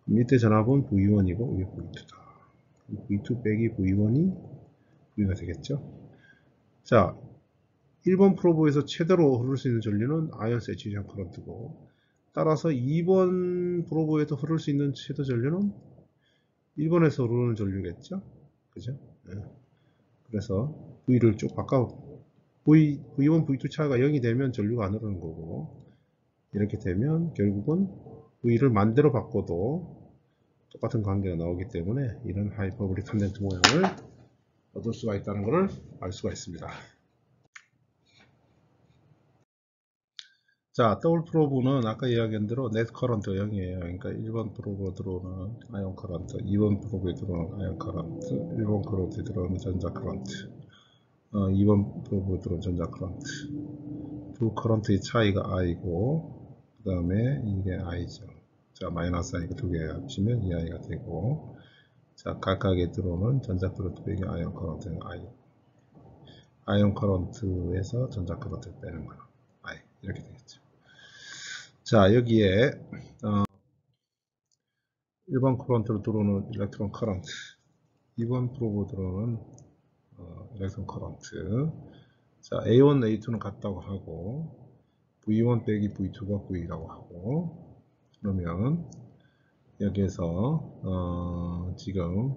밑에 전압은 V1이고 이게 V2다. V2 빼기 V1이 V가 되겠죠. 자, 1번 프로브에서 최대로 흐를 수 있는 전류는 아이언 세츄레이션 커런트고, 따라서 2번 프로브에서 흐를 수 있는 최대 전류는 1번에서 흐르는 전류겠죠. 그죠? 네. 그래서 V를 쭉 바꿔 V1, V2 차이가 0이 되면 전류가 안 흐르는 거고, 이렇게 되면 결국은 V를 만대로 바꿔도 똑같은 관계가 나오기 때문에 이런 하이퍼볼릭 탄젠트 모양을 얻을 수가 있다는 것을 알 수가 있습니다. 자, 더블 프로브는 아까 이야기한 대로 넷 커런트 0이에요. 그러니까 1번 프로브에 들어오는 아이언 커런트, 2번 프로브에 들어오는 아이언 커런트, 1번 프로브에 들어오는 전자 커런트, 2번 프로브에 들어오는 전자 커런트. 두 커런트의 차이가 I고, 그 다음에 이게 I죠. 자, 마이너스 I가 두 개 합치면 이 I가 되고, 자, 각각에 들어오는 전자 커런트 빼기 아이언 커런트는 I. 아이언 커런트에서 전자 커런트를 빼는 거는 I. 이렇게 되겠죠. 자, 여기에 1번 커런트로 들어오는 일렉트론 커런트, 2번 프로브 들어오는 일렉트론 커런트. 자, A1, A2는 같다고 하고 V1 빼기 V2가 V라고 하고, 그러면 여기에서 지금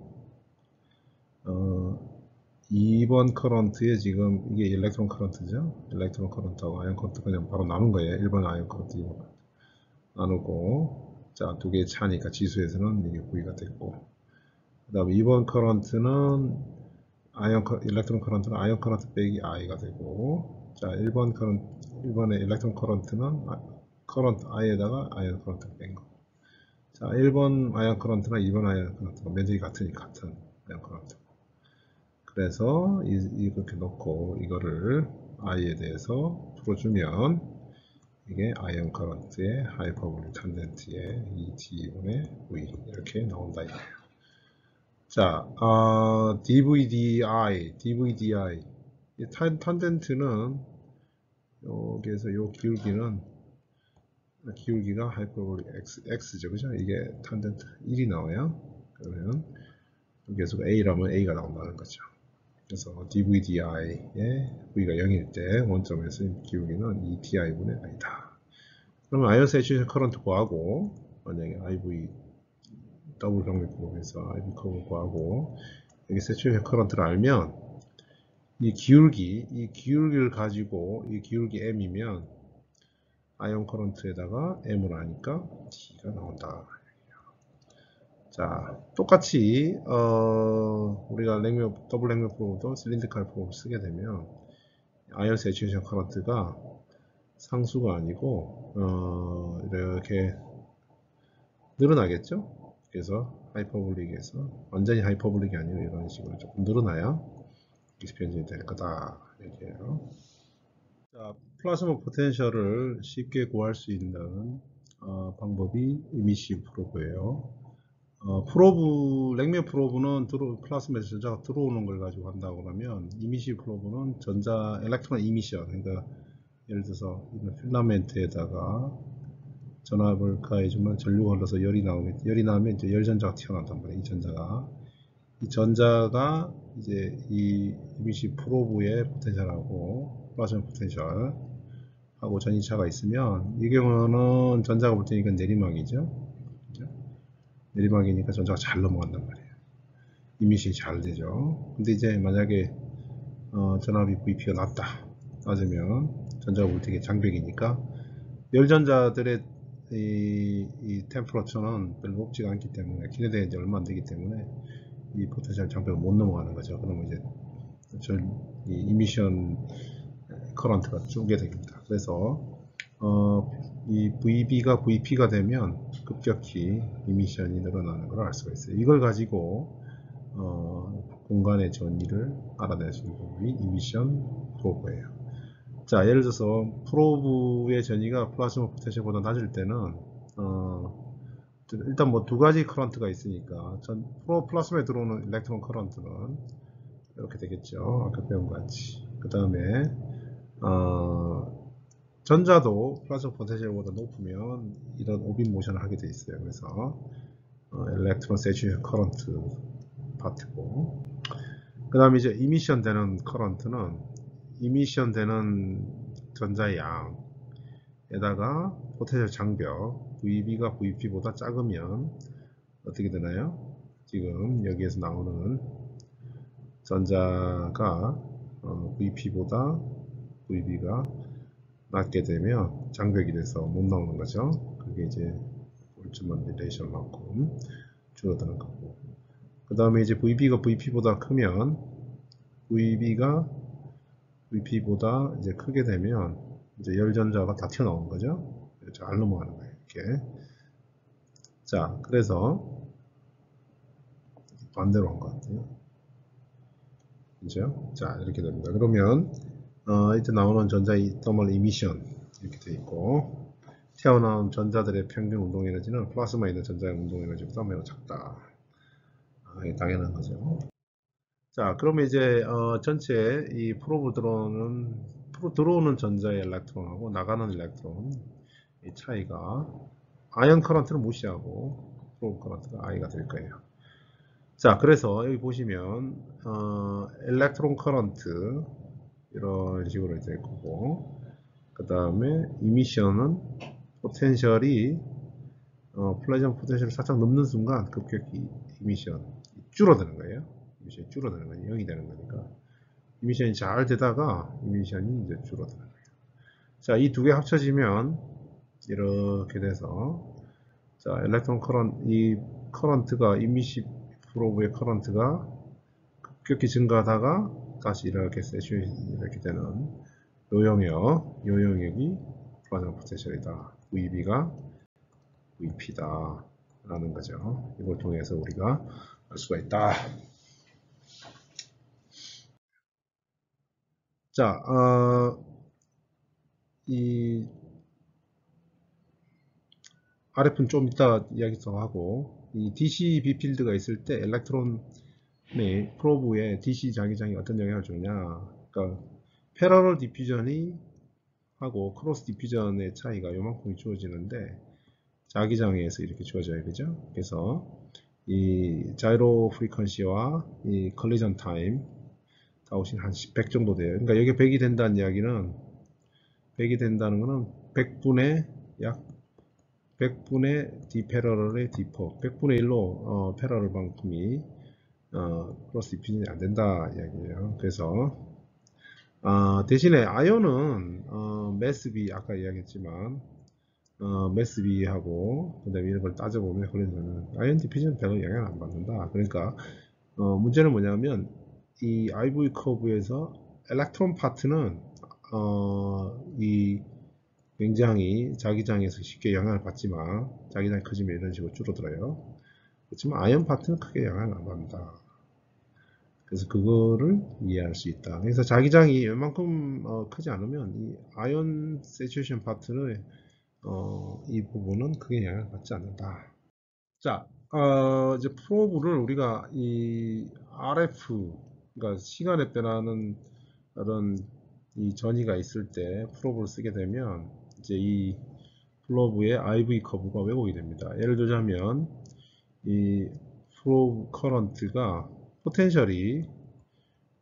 2번 커런트에 지금 이게 일렉트론 커런트죠. 일렉트론 커런트하고 아이언 커런트 그냥 바로 남은 거예요. 1번 아이언 커런트, 2번 커런트 나누고, 자, 두 개의 차니까 지수에서는 이게 V가 됐고, 그 다음에 2번 커런트는 일렉트론 커런트는 아이언 커런트 빼기 I가 되고, 자, 1번의 일렉트론 커런트는 커런트 I에다가 아이언 커런트 뺀 거. 자, 1번 아이언 커런트나 2번 아이언 커런트가 면적이 같으니까 같은 아이언 커런트. 그래서 이렇게 놓고 이거를 I에 대해서 풀어주면 이게 아이언 커런트의 하이퍼볼릭 탄젠트의 이 D분의 V 이렇게 나온다 이거예요. 자, DVDI. 이 탄젠트는 여기에서 요 기울기가 하이퍼볼릭 X죠. 그죠? 이게 탄젠트 1이 나와요. 그러면 여기에서 A라면 A가 나온다는 거죠. 그래서 DVDI의 V가 0일 때 원점에서 기울기는 2TI분의 I다. 그러면 아이언 세츄레이션 커런트 구하고, 만약에 IV 더블 병력법에서 IV 커브 구하고, 여기 세츄레이션 커런트를 알면 이 기울기를 가지고 이 기울기 M이면 아이언 커런트에다가 M을 하니까 T가 나온다. 자, 똑같이 우리가 더블 랭웨 프로브도 실린드칼 프로브 쓰게 되면 아이언 세츄레이션 커런트가 상수가 아니고 이렇게 늘어나겠죠. 그래서 하이퍼볼릭에서 완전히 하이퍼볼릭이 아니고 이런 식으로 조금 늘어나야 익스펜션이 될 거다 이렇게요. 자, 플라즈마 포텐셜을 쉽게 구할 수 있는 방법이 이미시브 프로브예요. 랭메 프로브는 플라스마에서 전자가 들어오는 걸 가지고 한다고 그러면, 이미시브 프로브는 엘렉트론 이미션, 그러니까 예를 들어서 필라멘트에다가 전압을 가해주면 전류가 흘러서 열이 나오면 이제 열전자가 튀어나온단 말이에요. 이 전자가 이제 이 이미시브 프로브의 포텐셜하고 플라즈마 포텐셜 하고 전이차가 있으면, 이 경우는 전자가 볼 때 이건 내리막이죠. 내리막이니까 전자가 잘 넘어간단 말이에요. 이미션이 잘 되죠. 근데 이제 만약에 전압이 VP가 낮으면 전자가 볼 때 이게 장벽이니까 열전자들의 이 템퍼러처는 별로 높지가 않기 때문에 기내대 이제 얼마 안 되기 때문에 이 포텐셜 장벽을 못 넘어가는 거죠. 그러면 이제 이 이미션 커런트가 줄게 됩니다. 그래서 이 VB가 VP가 되면 급격히 이미션이 늘어나는 걸 알 수가 있어요. 이걸 가지고 공간의 전이를 알아낼 수 있는 방법이 이미션 프로브예요. 자, 예를 들어서 프로브의 전이가 플라즈마 포텐셜보다 낮을 때는 일단 뭐 두 가지 커런트가 있으니까 플라즈마에 들어오는 일렉트론 커런트는 이렇게 되겠죠. 아까 배운 것 같이. 그 다음에 전자도 플라즈마 포텐셜보다 높으면 이런 오빈 모션을 하게 돼 있어요. 그래서 일렉트론 세츄레이션 커런트 파트고, 그 다음에 이제 이미션 되는 커런트는 이미션 되는 전자의 양에다가 포텐셜 장벽 VB가 VP보다 작으면 어떻게 되나요? 지금 여기에서 나오는 전자가 VP보다 VB가 낮게 되면 장벽이 돼서 못 나오는 거죠. 그게 이제 볼츠만 릴레이션만큼 줄어드는 거고, 그 다음에 이제 VB가 VP보다 크면 VB가 VP보다 이제 크게 되면 이제 열전자가 다 튀어나오는 거죠. 잘 넘어가는 거예요. 이렇게. 자, 그래서 반대로 한 것 같아요. 그죠? 자, 이렇게 됩니다. 그러면 이때 나오는 전자의 더멀 이미션 이렇게 돼 있고, 튀어나온 전자들의 평균 운동 에너지는 플라스마에 있는 전자의 운동 에너지보다 매우 작다. 이게 당연한 거죠. 자, 그러면 이제 전체 이 프로브 들어오는 전자의 일렉트론하고 나가는 일렉트론 이 차이가 아이언 커런트를 무시하고 프로브 커런트가 I가 될 거예요. 자, 그래서 여기 보시면 일렉트론 커런트 이런 식으로 될 거고, 그 다음에 이미션은 포텐셜이 플라즈마 포텐셜을 살짝 넘는 순간 급격히 이미션 줄어드는 거예요. 이미션이 줄어드는 거예요. 0이 되는 거니까. 이미션이 잘 되다가 이미션이 이제 줄어드는 거예요. 자, 이 두 개 합쳐지면 이렇게 돼서, 자, 일렉트론 이 커런트가 이미시 프로브의 커런트가 급격히 증가하다가 다시 이렇게 이렇게 되는 요 영역이 플라즈마 포텐셜이다. VB가 VP다 라는 거죠. 이걸 통해서 우리가 알 수가 있다. 자, 이 RF는 좀 이따 이야기 더 하고, 이 DCB 필드가 있을 때 일렉트론의 프로브에 DC 자기장이 어떤 영향을 주느냐. 그러니까 패러럴 디퓨전이 하고 크로스 디퓨전의 차이가 요만큼이 주어지는데 자기장에서 이렇게 주어져요. 그죠? 그래서 이 자이로 프리퀀시와 이 컬리전 타임 다우신 한 100 정도 돼요. 그러니까 여기 100이 된다는 이야기는 100이 된다는 거는 100분의 약 100분의 D 패러럴의 D4 100분의 1로 패러럴만큼이 크로스 디퓨전이 안 된다 이야기예요. 그래서 대신에 아이언은 매스비 아까 이야기했지만 매스비하고 그 다음에 이런 걸 따져보면 컬리전은 아이언 디퓨전 별로 영향을 안 받는다. 그러니까 문제는 뭐냐면 이 IV 커브에서 일렉트론 파트는 이 굉장히 자기장에서 쉽게 영향을 받지만 자기장이 커지면 이런 식으로 줄어들어요. 그렇지만 아이언 파트는 크게 영향을 안 받는다. 그래서 그거를 이해할 수 있다. 그래서 자기장이 웬만큼 크지 않으면 이 아이언 세츄레이션 파트는 이 부분은 크게 영향을 받지 않는다. 자, 이제 프로브를 우리가 이 RF, 그러니까 시간에 변하는 그런 이 전이가 있을 때 프로브를 쓰게 되면 이제 이 프로브의 IV 커브가 왜곡이 됩니다. 예를 들자면 이 프로브 커런트가 포텐셜이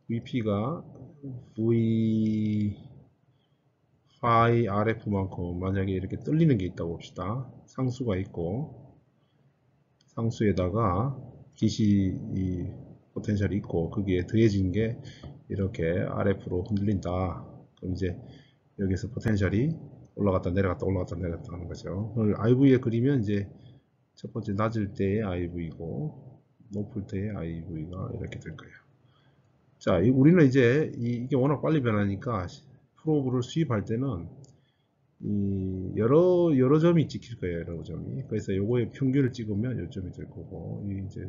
VP가 V phi RF만큼 만약에 이렇게 떨리는 게 있다고 봅시다. 상수가 있고 상수에다가 DC 이 포텐셜이 있고 거기에 더해진 게 이렇게 RF로 흔들린다. 그럼 이제 여기서 포텐셜이 올라갔다 내려갔다 올라갔다 내려갔다 하는 거죠. 그걸 IV에 그리면 이제 첫 번째 낮을 때의 IV고 높을 때의 IV가 이렇게 될 거예요. 자, 우리는 이제 이게 워낙 빨리 변하니까 프로브를 수입할 때는 여러 점이 찍힐 거예요. 여러 점이. 그래서 요거의 평균을 찍으면 요 점이 될 거고, 이제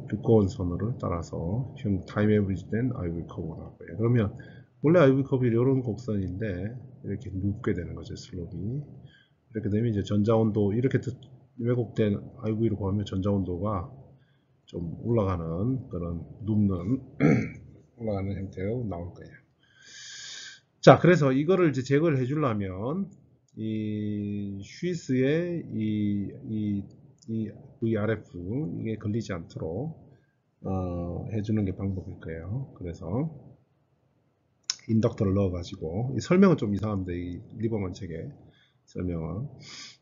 두꺼운 선호를 따라서 타임 에버리지 된 IV 커브가 나올 거예요. 그러면 원래 IV 커브는 이런 곡선인데 이렇게 눕게 되는 거죠. 슬롭이. 이렇게 되면 이제 전자온도 이렇게 왜곡된 IV로 보면 전자온도가 좀 올라가는 그런 눕는 올라가는 형태로 나올 거예요. 자, 그래서 이거를 이제 제거를 해주려면 이 쉬스의 이 VRF 이게 걸리지 않도록 해주는 게 방법일 거예요. 그래서 인덕터를 넣어가지고 이 설명은 좀 이상합니다. 이 리버만 책에 설명은.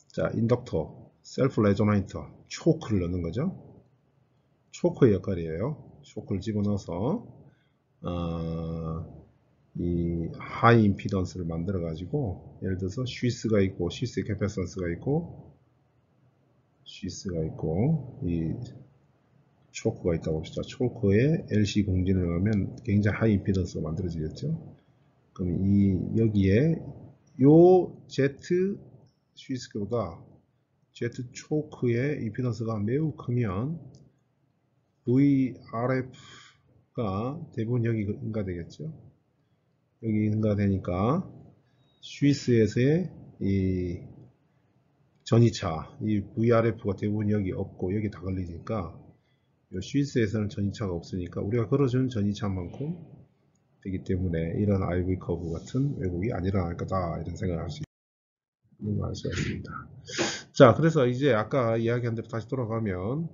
자, 인덕터, 셀프 레조나이터, 초크를 넣는 거죠. 초크의 역할이에요. 초크를 집어넣어서 이 하이 임피던스를 만들어 가지고 예를 들어서 쉬스가 있고 쉬스의 캐패선스가 있고 쉬스가 있고 이 초크가 있다고 봅시다. 초크에 LC 공진을 넣으면 굉장히 하이 임피던스가 만들어지겠죠. 그럼 여기에 요 Z 쉬스가 Z 초크의 임피던스가 매우 크면 VRF가 대부분 여기 응가되겠죠. 여기 응가되니까 스위스에서의 이 전이차, 이 VRF가 대부분 여기 없고 여기 다 걸리니까 스위스에서는 전이차가 없으니까 우리가 걸어준 전이차만큼 되기 때문에 이런 IV 커브 같은 왜곡이 안 일어날 거다 이런 생각을 할 수 있습니다. 자, 그래서 이제 아까 이야기한 대로 다시 돌아가면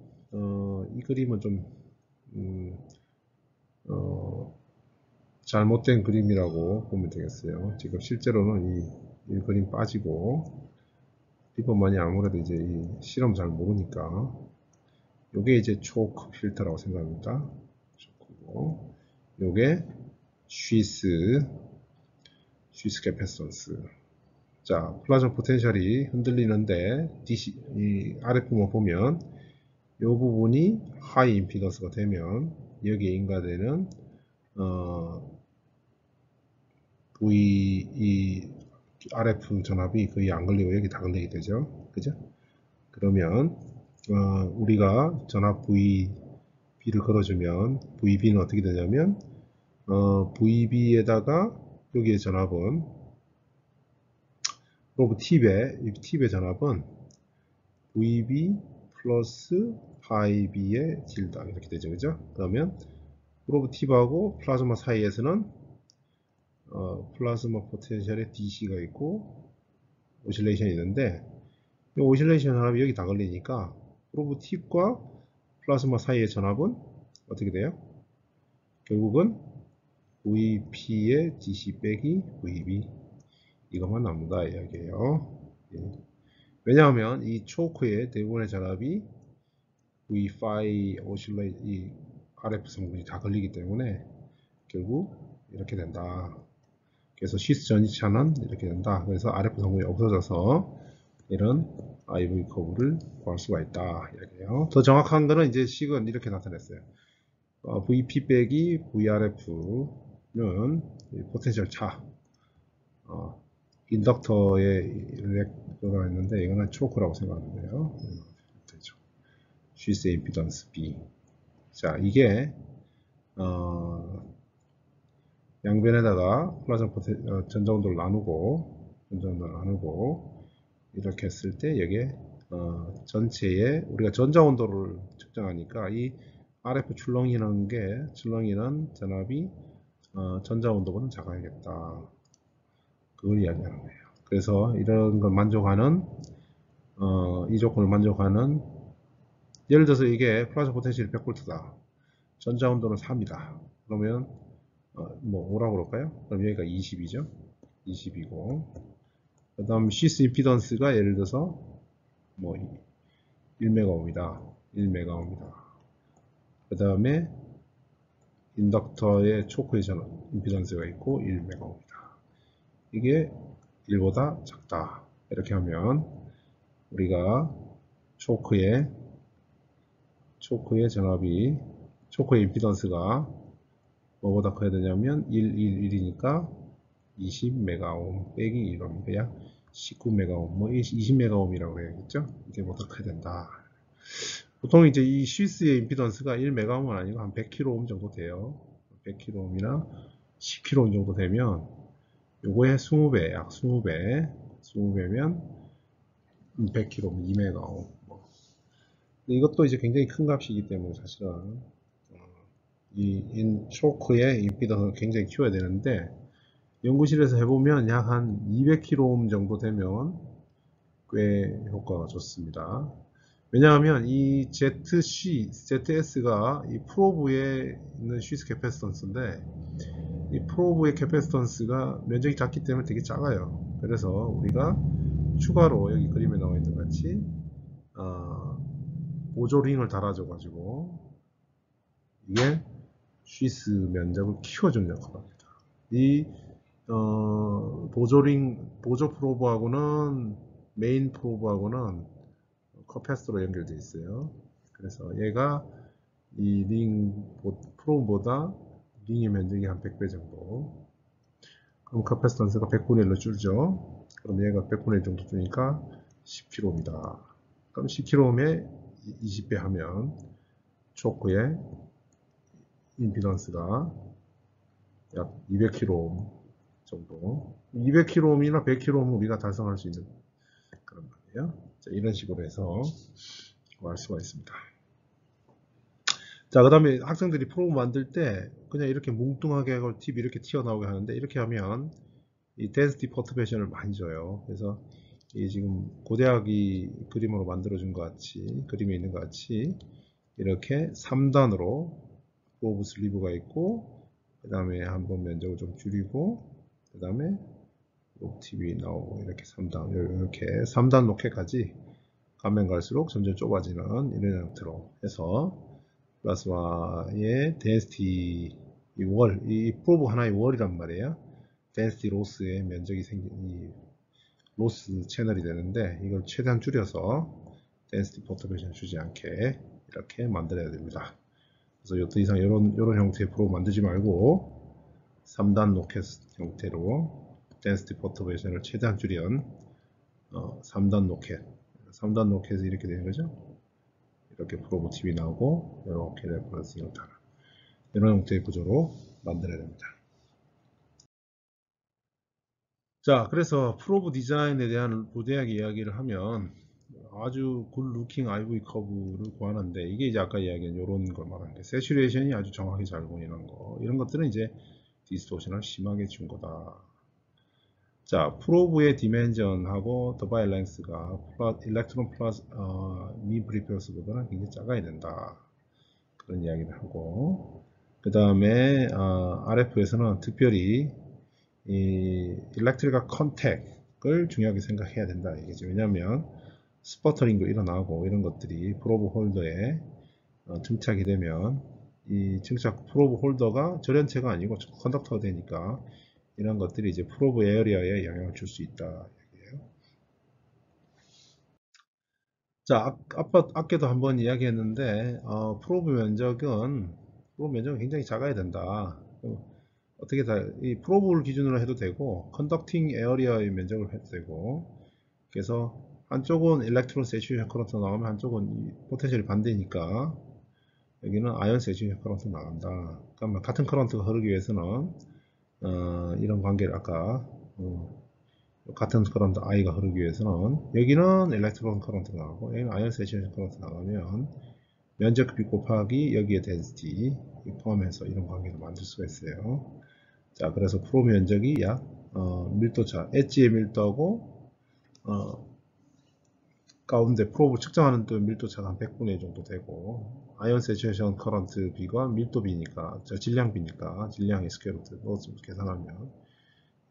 이 그림은 좀 잘못된 그림이라고 보면 되겠어요. 지금 실제로는 이 그림 빠지고 리버만이 아무래도 이제 이 실험 잘 모르니까 요게 이제 초크 필터라고 생각합니다. 초크고 요게 쉬스 캐패선스. 자, 플라즈마 포텐셜이 흔들리는데 이 아랫부분 보면 요 부분이 하이 임피던스가 되면 여기에 인가되는 이 RF 전압이 거의 안 걸리고 여기 다 걸리게 되죠. 그죠? 그러면 우리가 전압 VB를 걸어주면 VB는 어떻게 되냐면 VB에다가 여기의 전압은 프로브 팁의 전압은 VB 플러스 파이B의 딜다 이렇게 되죠. 그죠? 그러면 프로브 팁하고 플라즈마 사이에서는 플라즈마 포텐셜에 DC가 있고 오실레이션이 있는데 이 오실레이션 전압이 여기 다 걸리니까 프로브 팁과 플라즈마 사이의 전압은 어떻게 돼요? 결국은 VP의 DC 빼기 VB 이것만 남는다 이야기예요. 예. 왜냐하면 이 초크의 대부분의 전압이 V5 이 RF 성분이 다 걸리기 때문에 결국 이렇게 된다. 그래서 시스 전이차는 이렇게 된다. 그래서 RF 성분이 없어져서 이런 IV 커브를 구할 수가 있다. 이렇게요. 더 정확한 거는 이제 식은 이렇게 나타냈어요. VP 빼기 VRF는 포텐셜 차. 인덕터에 들어가 있는데 이거는 초크라고 생각하면 돼요. 되죠. 시스 임피던스 B. 자, 이게 양변에다가 플라즈마 전자온도를 나누고 이렇게 했을 때 여기에 전체에 우리가 전자온도를 측정하니까 이 RF 출렁이는 전압이 전자온도보다 작아야겠다. 그걸 이야기하는 거예요. 그래서 이런 걸 만족하는 이 조건을 만족하는 예를 들어서 이게 플라즈마 포텐셜이 100V다. 전자온도는 3이다. 그러면 뭐 5라고 그럴까요? 그럼 여기가 20이죠. 20이고 그 다음 시스 임피던스가 예를 들어서 뭐 1메가옴이다. 1메가옴이다. 그 다음에 인덕터의 초크의 임피던스가 있고 1메가옴이다. 이게 1보다 작다. 이렇게 하면 우리가 초크의 전압이, 초크의 임피던스가 뭐보다 커야 되냐면 1이니까 20메가옴 빼기 1옴, 약 19메가옴, 뭐 20메가옴이라고 해야겠죠? 이게보다 커야 된다. 보통 이제 이 시스의 임피던스가 1메가옴은 아니고 한 100kΩ 정도 돼요. 100kΩ이나 10kΩ 정도 되면 요거의 20배, 약 20배면 100kΩ, 2메가옴. 이것도 이제 굉장히 큰 값이기 때문에 사실은 이 쇼크의 임피던스를 굉장히 키워야 되는데, 연구실에서 해보면 약 한 200kΩ 정도 되면 꽤 효과가 좋습니다. 왜냐하면 이 ZS가 이 프로브에 있는 시스 캐패시턴스인데, 이 프로브의 캐패시턴스가 면적이 작기 때문에 되게 작아요. 그래서 우리가 추가로 여기 그림에 나와 있는 같이 보조링을 달아줘 가지고 이게 시스 면적을 키워주는 역할을 합니다. 이 보조 프로브하고는 메인 프로브하고는 커패스터로 연결되어 있어요. 그래서 얘가 이 프로브보다 링의 면적이 한 100배 정도. 그럼 커패스턴스가 100분의 1로 줄죠. 그럼 얘가 100분의 1 정도 주니까 10kΩ입니다. 그럼 10kΩ에 20배 하면 초크의 임피던스가 약 200kΩ 정도. 200kΩ이나 100kΩ는 우리가 달성할 수 있는 그런 말이에요. 자, 이런 식으로 해서 알 수가 있습니다. 자, 그 다음에 학생들이 프로브 만들 때 그냥 이렇게 뭉뚱하게 하고 팁 이렇게 튀어나오게 하는데, 이렇게 하면 이 density perturbation을 많이 줘요. 그래서 이 지금 고대학이 그림으로 만들어준 것 같이, 그림에 있는 것 같이 이렇게 3단으로 프로브 슬리브가 있고, 그 다음에 한번 면적을 좀 줄이고, 그 다음에 팁이 나오고, 이렇게 3단, 이렇게 3단 로켓까지 가면 갈수록 점점 좁아지는 이런 형태로 해서 플라스마의 density 이 프로브 하나의 월이란 말이에요. density 로스의 면적이 생긴 이 로스 채널이 되는데, 이걸 최대한 줄여서 density perturbation 주지 않게 이렇게 만들어야 됩니다. 그래서 더 이상 이런 형태의 프로브 만들지 말고 3단 로켓 형태로 density perturbation을 최대한 줄인 3단 로켓에서 이렇게 되는 거죠. 이렇게 프로브 팁이 나오고 이렇게 레퍼런싱을 달아, 이런 형태의 구조로 만들어야 됩니다. 자, 그래서 프로브 디자인에 대한 고대학 이야기를 하면 아주 굿 루킹 아이보리 커브를 구하는데, 이게 이제 아까 이야기한 이런 걸 말하는 게 세츄레이션이 아주 정확히 잘 보이는 거, 이런 것들은 이제 디스토션을 심하게 준 거다. 자, 프로브의 디멘전하고 더바이 랭스가 일렉트론 플러스 미 프리페어스보다는 굉장히 작아야 된다, 그런 이야기를 하고, 그 다음에 RF에서는 특별히 이 일렉트리컬 컨택을 중요하게 생각해야 된다 이거죠. 왜냐하면 스퍼터링도 일어나고 이런 것들이 프로브 홀더에 증착이 되면 이 증착 프로브 홀더가 절연체가 아니고 컨덕터가 되니까 이런 것들이 이제 프로브 에어리어에 영향을 줄 수 있다 얘기예요. 자, 아까도 한번 이야기했는데 프로브 면적은 굉장히 작아야 된다. 어떻게 이 프로브를 기준으로 해도 되고 컨덕팅 에어리어의 면적을 해도 되고, 그래서 한쪽은 일렉트론 세츄레이션 커런트 나오면 한쪽은 포텐셜이 반대니까 여기는 아이언 세츄레이션 커런트 나간다. 그러니까 같은 커런트가 흐르기 위해서는 이런 관계를 아까 같은 커런트 I가 흐르기 위해서는 여기는 일렉트론 커런트가 나가고 여기는 아이언 세츄레이션 커런트 나가면 면적 B 곱하기 여기에 density 포함해서 이런 관계를 만들 수가 있어요. 자, 그래서 프로 면적이 약 밀도차, 엣지의 밀도하고 가운데 프로브 측정하는 또 밀도차가 한 100분의 1 정도 되고, 아이언 세츄레이션 커런트 B가 밀도 B니까, 질량 B니까 질량의 스퀘어 루트 넣어서 계산하면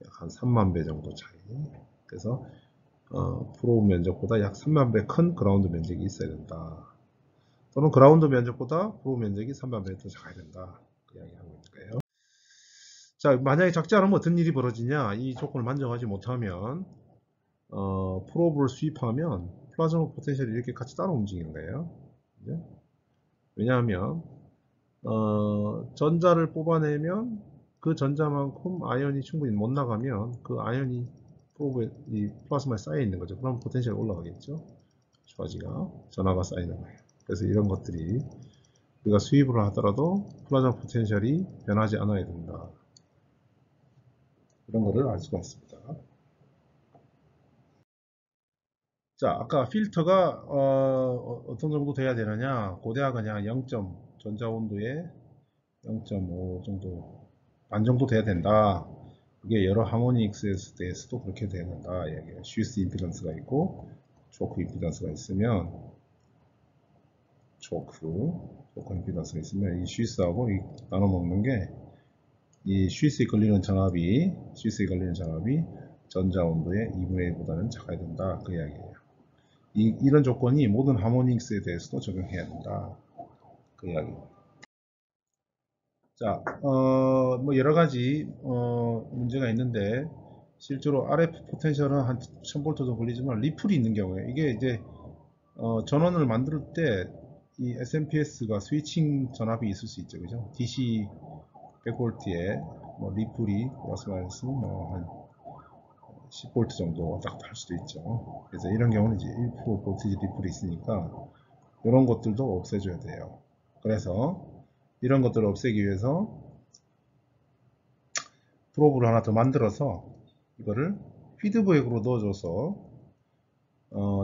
약 한 3만 배 정도 차이. 그래서 프로브 면적보다 약 3만 배 큰 그라운드 면적이 있어야 된다. 또는 그라운드 면적보다 프로브 면적이 3만 배 더 작아야 된다, 그 이야기하고 있는 거예요. 자, 만약에 작지 않으면 어떤 일이 벌어지냐? 이 조건을 만족하지 못하면 프로브를 수입하면 플라즈마 포텐셜이 이렇게 같이 따로 움직이는 거예요. 그죠? 왜냐하면 전자를 뽑아내면 그 전자만큼 아이언이 충분히 못 나가면 그 아이언이 프로브에 이 플라즈마에 쌓여 있는 거죠. 그럼 포텐셜이 올라가겠죠. 주화지가 전하가 쌓이는 거예요. 그래서 이런 것들이 우리가 수입을 하더라도 플라즈마 포텐셜이 변하지 않아야 된다. 이런 거를 알 수가 있습니다. 자, 아까 필터가 떤 정도 돼야 되느냐? 고대가 그냥 0. 전자 온도에 0.5 정도 반 정도 돼야 된다. 그게 여러 하모닉스에 대해서도 그렇게 돼야 된다. 이야기예요. 쉬스 임피던스가 있고 초크 임피던스가 있으면 초크 임피던스가 있으면 이 쉬스하고 나눠 먹는 게 이 쉬스에 걸리는 전압이 전자 온도의 2분의 1보다는 작아야 된다. 그 이야기예요. 이런 조건이 모든 하모닉스에 대해서도 적용해야 된다. 그 이야기입니다. 자, 뭐 여러 가지 문제가 있는데 실제로 RF 포텐셜은 한 1000V 정도 걸리지만 리플이 있는 경우에 이게 이제 전원을 만들 때 이 SMPS가 스위칭 전압이 있을 수 있죠, 그죠? DC 100V에 뭐 리플이 플러스 마이너스 뭐한 10V 정도 왔다 갔다 할 수도 있죠. 그래서 이런 경우는 이제 1% 볼티지 리플이 있으니까 이런 것들도 없애줘야 돼요. 그래서 이런 것들을 없애기 위해서 프로브를 하나 더 만들어서 이거를 피드백으로 넣어줘서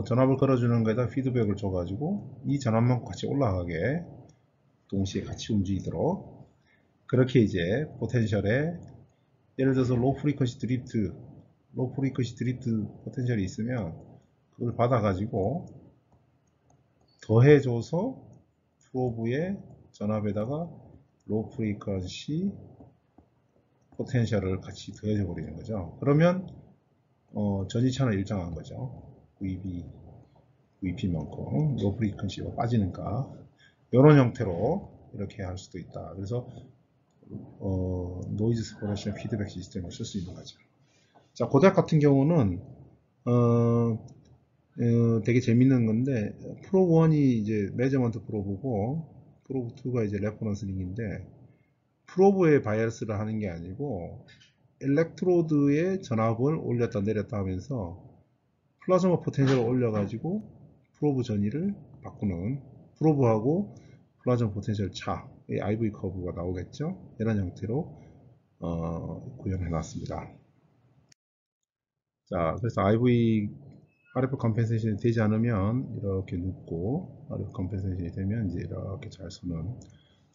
전압을 걸어주는 거에다 피드백을 줘가지고 이 전압만 같이 올라가게 동시에 같이 움직이도록 그렇게 이제 포텐셜에 예를 들어서 로우 프리퀀시 드리프트 포텐셜이 있으면 그걸 받아가지고 더해줘서 프로브의 전압에다가 로우 프리퀀시 포텐셜을 같이 더해져 버리는 거죠. 그러면 전이차는 일정한 거죠. VP만큼 로우 프리퀀시가 빠지니까 이런 형태로 이렇게 할 수도 있다. 그래서 노이즈 스포레이션 피드백 시스템을 쓸 수 있는 거죠. 자, 고대학 같은 경우는 되게 재밌는 건데 프로브 1이 이제 메저먼트 프로브고 프로브 2가 이제 레퍼런스 링인데 프로브에 바이어스를 하는 게 아니고 일렉트로드의 전압을 올렸다 내렸다 하면서 플라즈마 포텐셜을 올려가지고 프로브 전위를 바꾸는 프로브하고 플라즈마 포텐셜 차 IV 커브가 나오겠죠. 이런 형태로 구현해 놨습니다. 자, 그래서 RF 컴펜세이션이 되지 않으면 이렇게 눕고 RF 컴펜세이션이 되면 이제 이렇게 잘 서는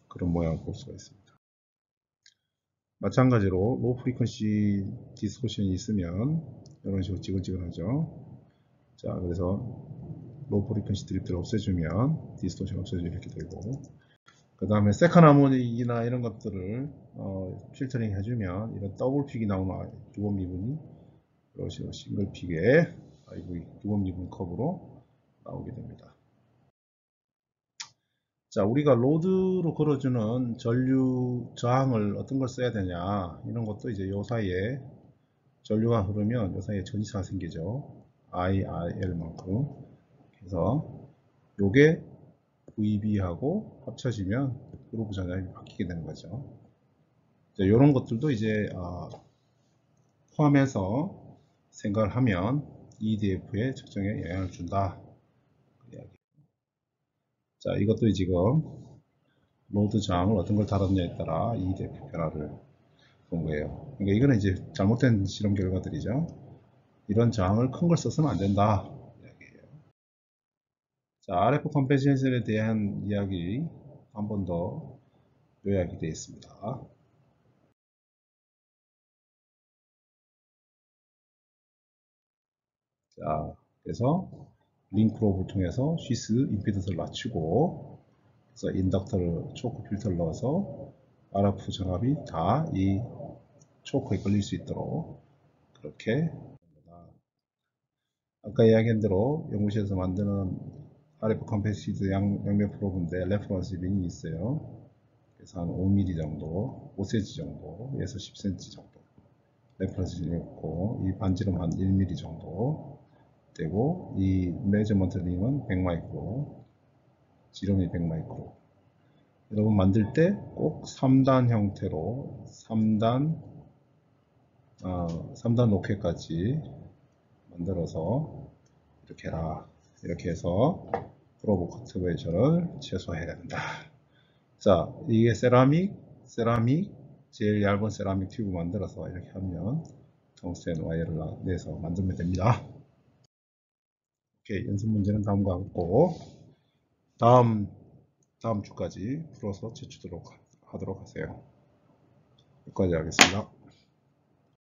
그런 모양을 볼 수가 있습니다. 마찬가지로 로우 프리퀀시 디스토션이 있으면 이런 식으로 지글지글하죠. 자, 그래서 로우 프리퀀시 드리프트를 없애주면 디스토션 없애주면 이렇게 되고 그 다음에 세컨 하모닉이나 이런 것들을 필터링 해주면 이런 더블 픽이 나오는 두번 미분이 이런 식으로 싱글 픽의 IV 두번 미분 컵으로 나오게 됩니다. 자, 우리가 로드로 걸어주는 전류 저항을 어떤 걸 써야 되냐 이런 것도 이제 요 사이에 전류가 흐르면 요 사이에 전이차가 생기죠. IRL만큼. 그래서 요게 VB하고 합쳐지면 그루브 전압이 바뀌게 되는 거죠. 이런 것들도 이제 포함해서 생각을 하면 EDF의 측정에 영향을 준다. 자, 이것도 지금 로드 저항을 어떤 걸 다뤘냐에 따라 EDF 변화를 본 거예요. 그러니까 이거는 이제 잘못된 실험 결과들이죠. 이런 저항을 큰 걸 써서는 안 된다. 자, RF 컴펜세이션에 대한 이야기 한 번 더 요약이 되어 있습니다. 자, 그래서 링 프로브를 통해서 쉬스 임피던스를 낮추고 그래서 인덕터를 초크 필터를 넣어서 RF 전압이 다 이 초크에 걸릴 수 있도록 그렇게 아까 이야기한 대로 연구실에서 만드는 RF 컴펜시드 양면 프로브인데 레퍼런스 링이 있어요. 그래서 한 5mm 정도, 5cm 정도에서 10cm 정도 레퍼런스를 넣고, 이 반지름 한 1mm 정도 되고, 이 메저먼트 링은 100마이크로, 지름이 100마이크로. 여러분 만들 때 꼭 3단 형태로 3단 로켓까지 만들어서 이렇게 해라. 이렇게 해서 프로브 커트베이션을 최소화해야 된다. 자, 이게 세라믹 제일 얇은 세라믹 튜브 만들어서 이렇게 하면 텅스텐 와이어를 내서 만들면 됩니다. 오케이, 연습 문제는 다음과 같고 다음 주까지 풀어서 제출하도록 하세요. 여기까지 하겠습니다.